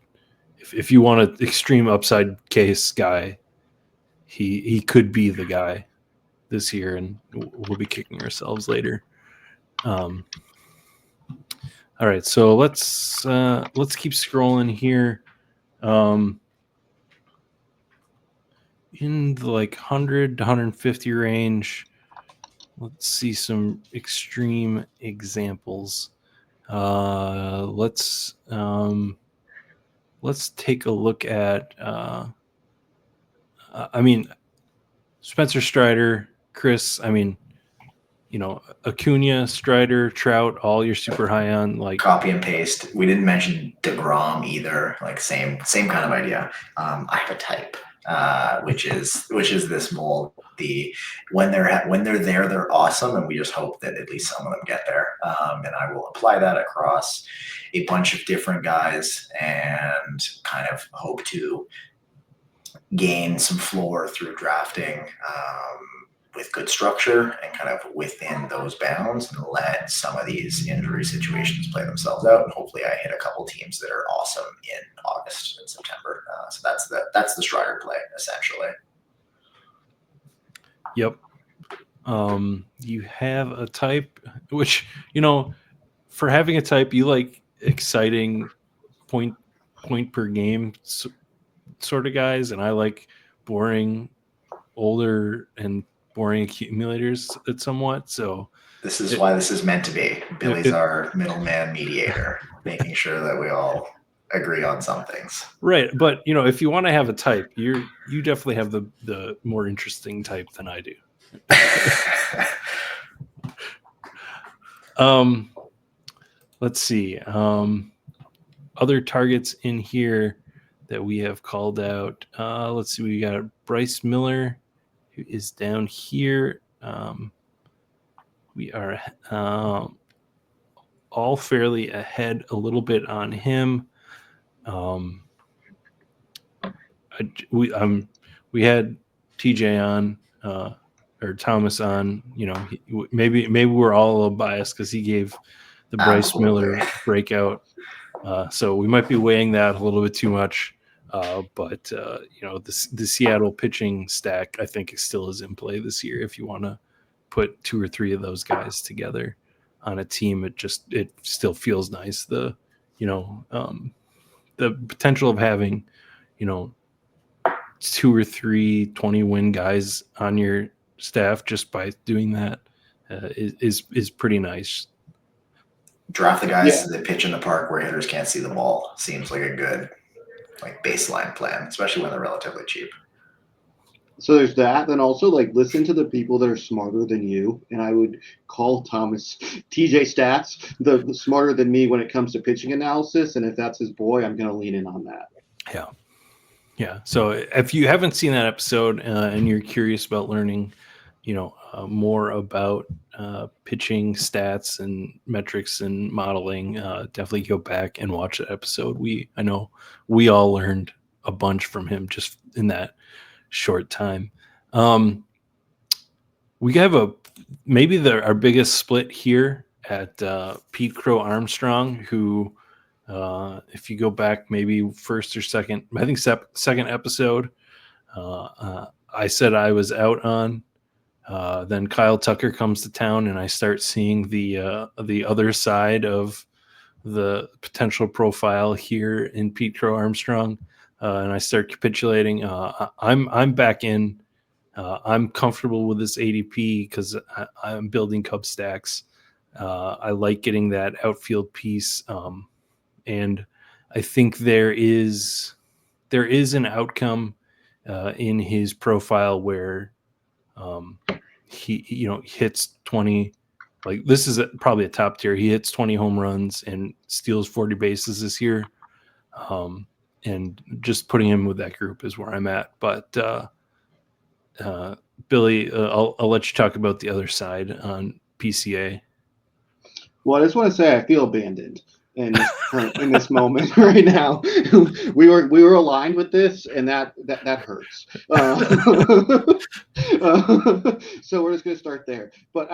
if you want an extreme upside case guy, he could be the guy this year, and we'll be kicking ourselves later. All right, so let's keep scrolling here. In the 100 to 150 range, let's see some extreme examples. Let's take a look at. Spencer Strider, Chris. Acuña, Strider, Trout, all you're super high on. Copy and paste. We didn't mention DeGrom either. Same kind of idea. I have a type, which is this mold. When they're there, they're awesome, and we just hope that at least some of them get there. And I will apply that across a bunch of different guys, and kind of hope to gain some floor through drafting with good structure and kind of within those bounds, and let some of these injury situations play themselves out. And hopefully I hit a couple teams that are awesome in August and September. So that's the Strider play, essentially. Yep. You have a type, which, for having a type, you like exciting point per game sort of guys, and I like boring, older, and boring accumulators somewhat. So this is why this is meant to be. Billy's our middleman mediator, making sure that we all agree on some things. Right, but if you want to have a type, you definitely have the more interesting type than I do. Let's see. Other targets in here that we have called out. Let's see. We got Bryce Miller, who is down here. We are all fairly ahead a little bit on him. We had TJ on or Thomas on. Maybe we're all a little biased because he gave the Bryce Miller breakout. So we might be weighing that a little bit too much. But the Seattle pitching stack, I think, still is in play this year. If you want to put 2 or 3 of those guys together on a team, it still feels nice. The potential of having 2 or 3 20-win guys on your staff just by doing that is pretty nice. Draft the guys that pitch in the park where hitters can't see the ball. Seems like a good baseline plan, especially when they're relatively cheap. So there's that. Then also listen to the people that are smarter than you. And I would call Thomas TJ Stats the smarter than me when it comes to pitching analysis. And if that's his boy, I'm going to lean in on that. Yeah. Yeah. So if you haven't seen that episode and you're curious about learning, more about pitching stats and metrics and modeling, definitely go back and watch that episode. I know we all learned a bunch from him just in that short time. We have our biggest split here at Pete Crow-Armstrong, who if you go back maybe first or second, I think second episode, I said I was out on. Then Kyle Tucker comes to town, and I start seeing the other side of the potential profile here in Pete Crow-Armstrong, and I start capitulating. I'm back in. I'm comfortable with this ADP because I'm building Cub stacks. I like getting that outfield piece, and I think there is an outcome in his profile where he hits 20. This is probably a top tier. He hits 20 home runs and steals 40 bases this year. And just putting him with that group is where I'm at. But Billy, I'll let you talk about the other side on PCA. Well, I just want to say I feel abandoned in this moment right now. We were aligned with this, and that hurts. So we're just gonna start there. But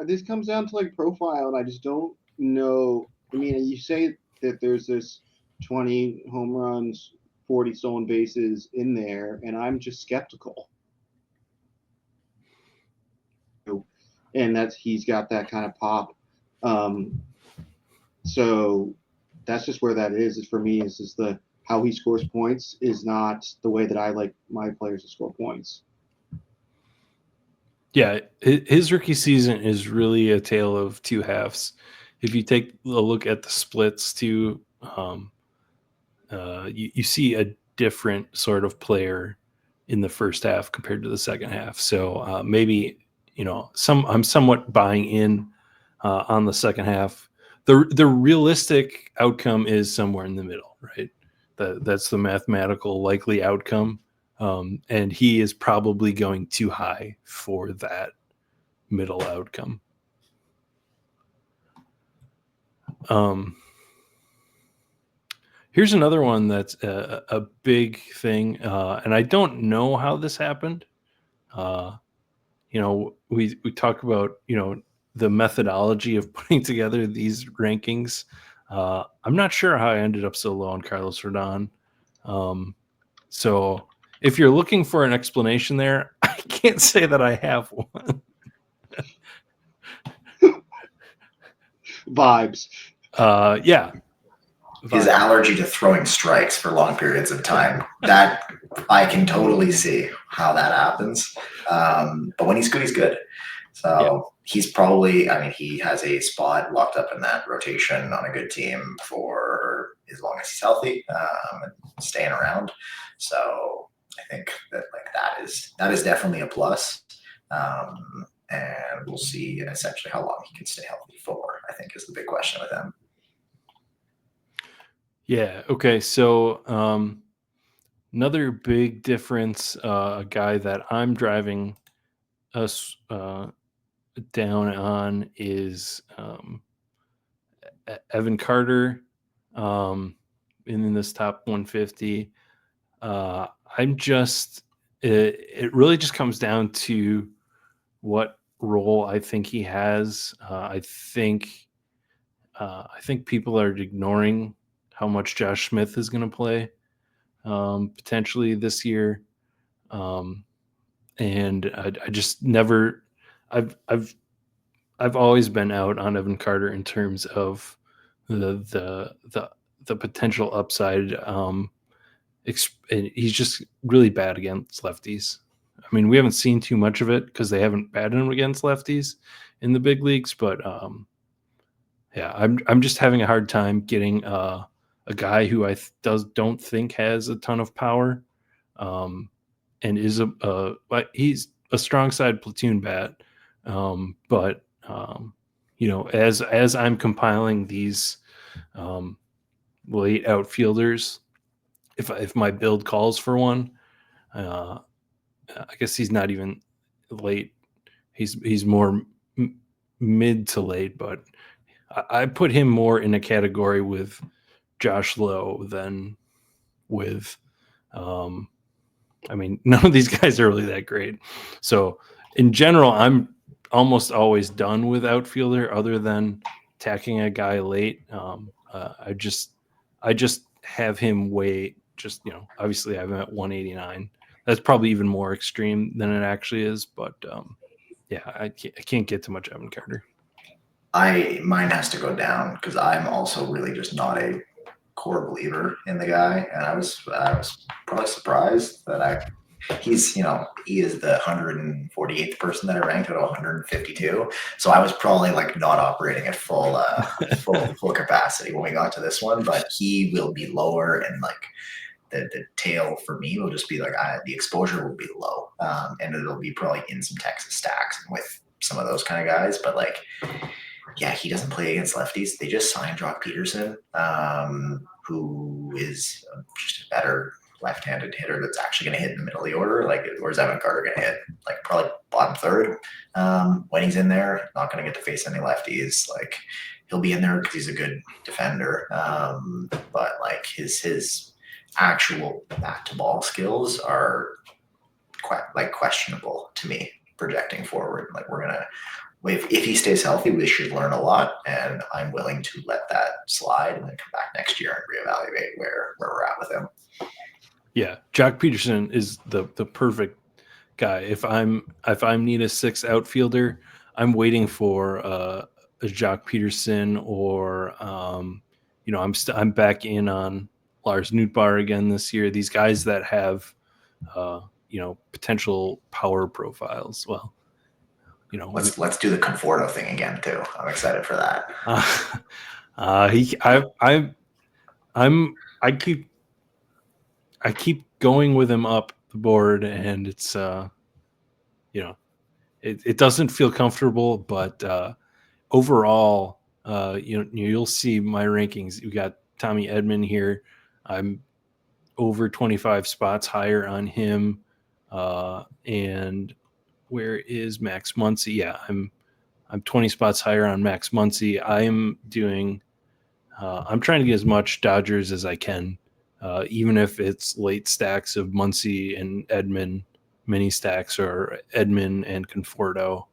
this comes down to profile, and I just don't know. I mean, you say that there's this 20 home runs, 40 stolen bases in there, and I'm just skeptical. And he's got that kind of pop. So that's just where that is for me. Is just how he scores points is not the way that I like my players to score points. Yeah, his rookie season is really a tale of two halves. If you take a look at the splits too, you see a different sort of player in the first half compared to the second half. So maybe I'm somewhat buying in on the second half. The realistic outcome is somewhere in the middle, right? That's the mathematical likely outcome. And he is probably going too high for that middle outcome. Here's another one that's a big thing, and I don't know how this happened. We talk about the methodology of putting together these rankings. I'm not sure how I ended up so low on Carlos Rodon. So if you're looking for an explanation there, I can't say that I have one. Vibes. Yeah. His allergy to throwing strikes for long periods of time. That I can totally see how that happens. But when he's good, he's good. So he's probably, I mean, he has a spot locked up in that rotation on a good team for as long as he's healthy and staying around. So I think that that is definitely a plus. And we'll see essentially how long he can stay healthy for, I think is the big question with him. Yeah. Okay. So another big difference, a guy that I'm driving us down on is Evan Carter in this top 150. I'm just it really just comes down to what role I think he has. I think people are ignoring how much Josh Smith is going to play potentially this year, and I just never. I've always been out on Evan Carter in terms of the potential upside. And he's just really bad against lefties. I mean, we haven't seen too much of it because they haven't batted him against lefties in the big leagues. But yeah, I'm just having a hard time getting a guy who I don't think has a ton of power, and is he's a strong side platoon bat, but as I'm compiling these late outfielders, if my build calls for one, I guess he's not even late. He's more mid to late, but I put him more in a category with Josh Lowe than with. I mean, none of these guys are really that great. So in general, I'm almost always done with outfielder other than tacking a guy late. I just have him wait. Just obviously I'm at 189. That's probably even more extreme than it actually is. But yeah, I can't get too much Evan Carter. Mine has to go down because I'm also really just not a core believer in the guy, and I was probably surprised that he is the 148th person that I ranked out of 152. So I was probably like not operating at full capacity when we got to this one, but he will be lower, and like the tail for me will just be like the exposure will be low, and it'll be probably in some Texas stacks with some of those kind of guys, but like. Yeah, he doesn't play against lefties. They just signed Jock Peterson, who is just a better left-handed hitter that's actually going to hit in the middle of the order. Like, where's Evan Carter going to hit? Like, probably bottom third when he's in there. Not going to get to face any lefties. Like, he'll be in there because he's a good defender. But like his actual bat-to-ball skills are quite like questionable to me projecting forward. Like, we're gonna. If he stays healthy, we should learn a lot, and I'm willing to let that slide and then come back next year and reevaluate where we're at with him. Yeah, Jock Peterson is the perfect guy. If I'm need a 6 outfielder, I'm waiting for a Jock Peterson, or I'm back in on Lars Nootbaar again this year. These guys that have potential power profiles. Well. Let's do the Conforto thing again too. I'm excited for that. I keep going with him up the board, and it's it doesn't feel comfortable, but overall, you'll see my rankings. You got Tommy Edman here. I'm over 25 spots higher on him, and where is Max Muncy? Yeah, I'm 20 spots higher on Max Muncy. I am doing I'm trying to get as much Dodgers as I can, even if it's late stacks of Muncy and Edman, mini stacks, or Edman and Conforto.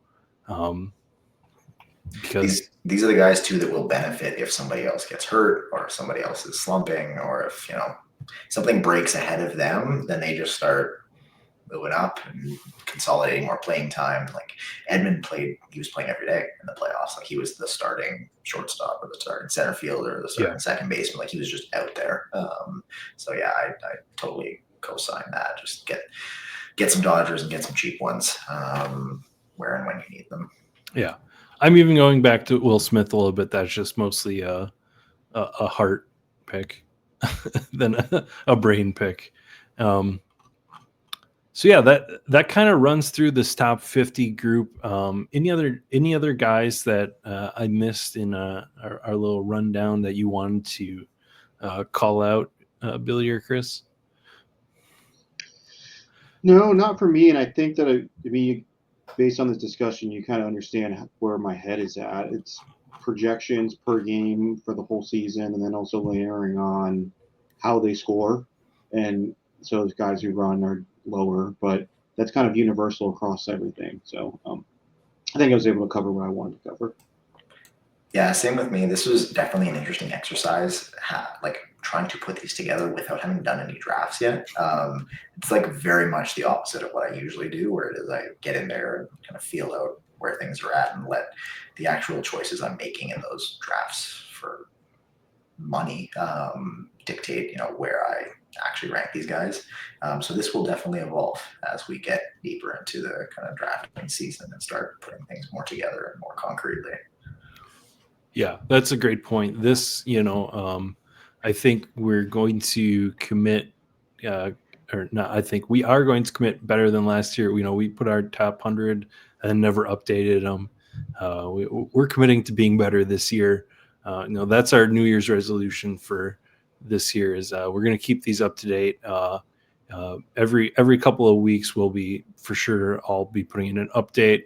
Because these are the guys too that will benefit if somebody else gets hurt or if somebody else is slumping or if something breaks ahead of them, then they just start moving up and consolidating more playing time. Like Edmund he was playing every day in the playoffs. Like he was the starting shortstop or the starting center fielder or the starting second baseman. Like he was just out there. So yeah, I totally co-sign that. Just get some Dodgers and get some cheap ones where and when you need them. Yeah. I'm even going back to Will Smith a little bit. That's just mostly a heart pick than a brain pick. So yeah, that kind of runs through this top 50 group. Any other guys that I missed in our little rundown that you wanted to call out, Billy or Chris? No, not for me. And I think that based on this discussion, you kind of understand where my head is at. It's projections per game for the whole season, and then also layering on how they score. And so those guys who run are lower, but that's kind of universal across everything. So I think I was able to cover what I wanted to cover. Yeah, same with me. This was definitely an interesting exercise, like trying to put these together without having done any drafts yet. It's like very much the opposite of what I usually do, where it is I get in there and kind of feel out where things are at and let the actual choices I'm making in those drafts for money dictate, where I actually rank these guys. So this will definitely evolve as we get deeper into the kind of drafting season and start putting things more together and more concretely. Yeah, that's a great point. This, I think we're going to commit, or not. I think we are going to commit better than last year. We put our top 100 and never updated them. We're committing to being better this year. That's our New Year's resolution for this year. Is we're going to keep these up to date. Every couple of weeks, we'll be for sure. I'll be putting in an update.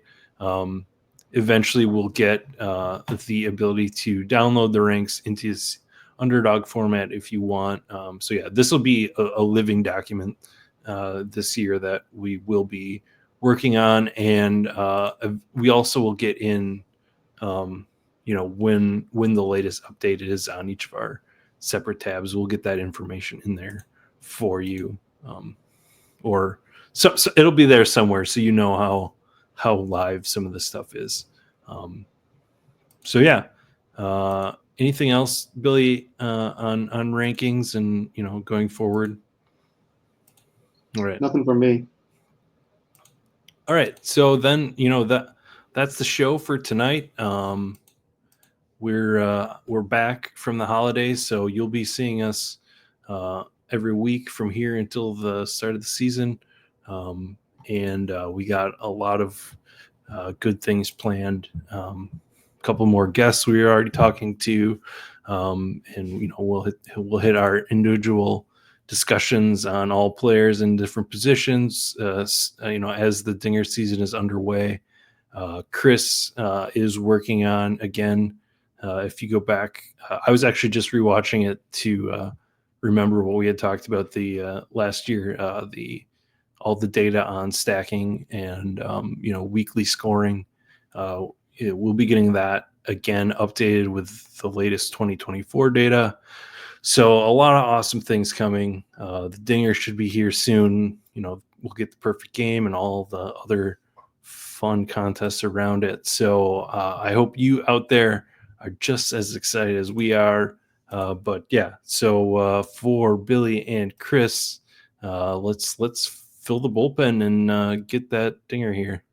Eventually we'll get the ability to download the ranks into this Underdog format if you want. So yeah, this will be a living document this year that we will be working on, and we also will get in, when the latest update is on each of our separate tabs. We'll get that information in there for you, or so it'll be there somewhere, so you know how live some of the stuff is. So yeah, anything else, Billy, on rankings and going forward? All right, Nothing from me. All right, so then that's the show for tonight. We're back from the holidays, so you'll be seeing us every week from here until the start of the season. And we got a lot of good things planned. A couple more guests we were already talking to, and we'll hit our individual discussions on all players in different positions. As the Dinger season is underway, Chris is working on again. If you go back, I was actually just rewatching it to remember what we had talked about the last year. All the data on stacking and weekly scoring. We'll be getting that again updated with the latest 2024 data. So a lot of awesome things coming. The Dinger should be here soon. We'll get the perfect game and all the other fun contests around it. So I hope you out there are just as excited as we are. But yeah, so for Billy and Chris, let's fill the bullpen and get that Dinger here.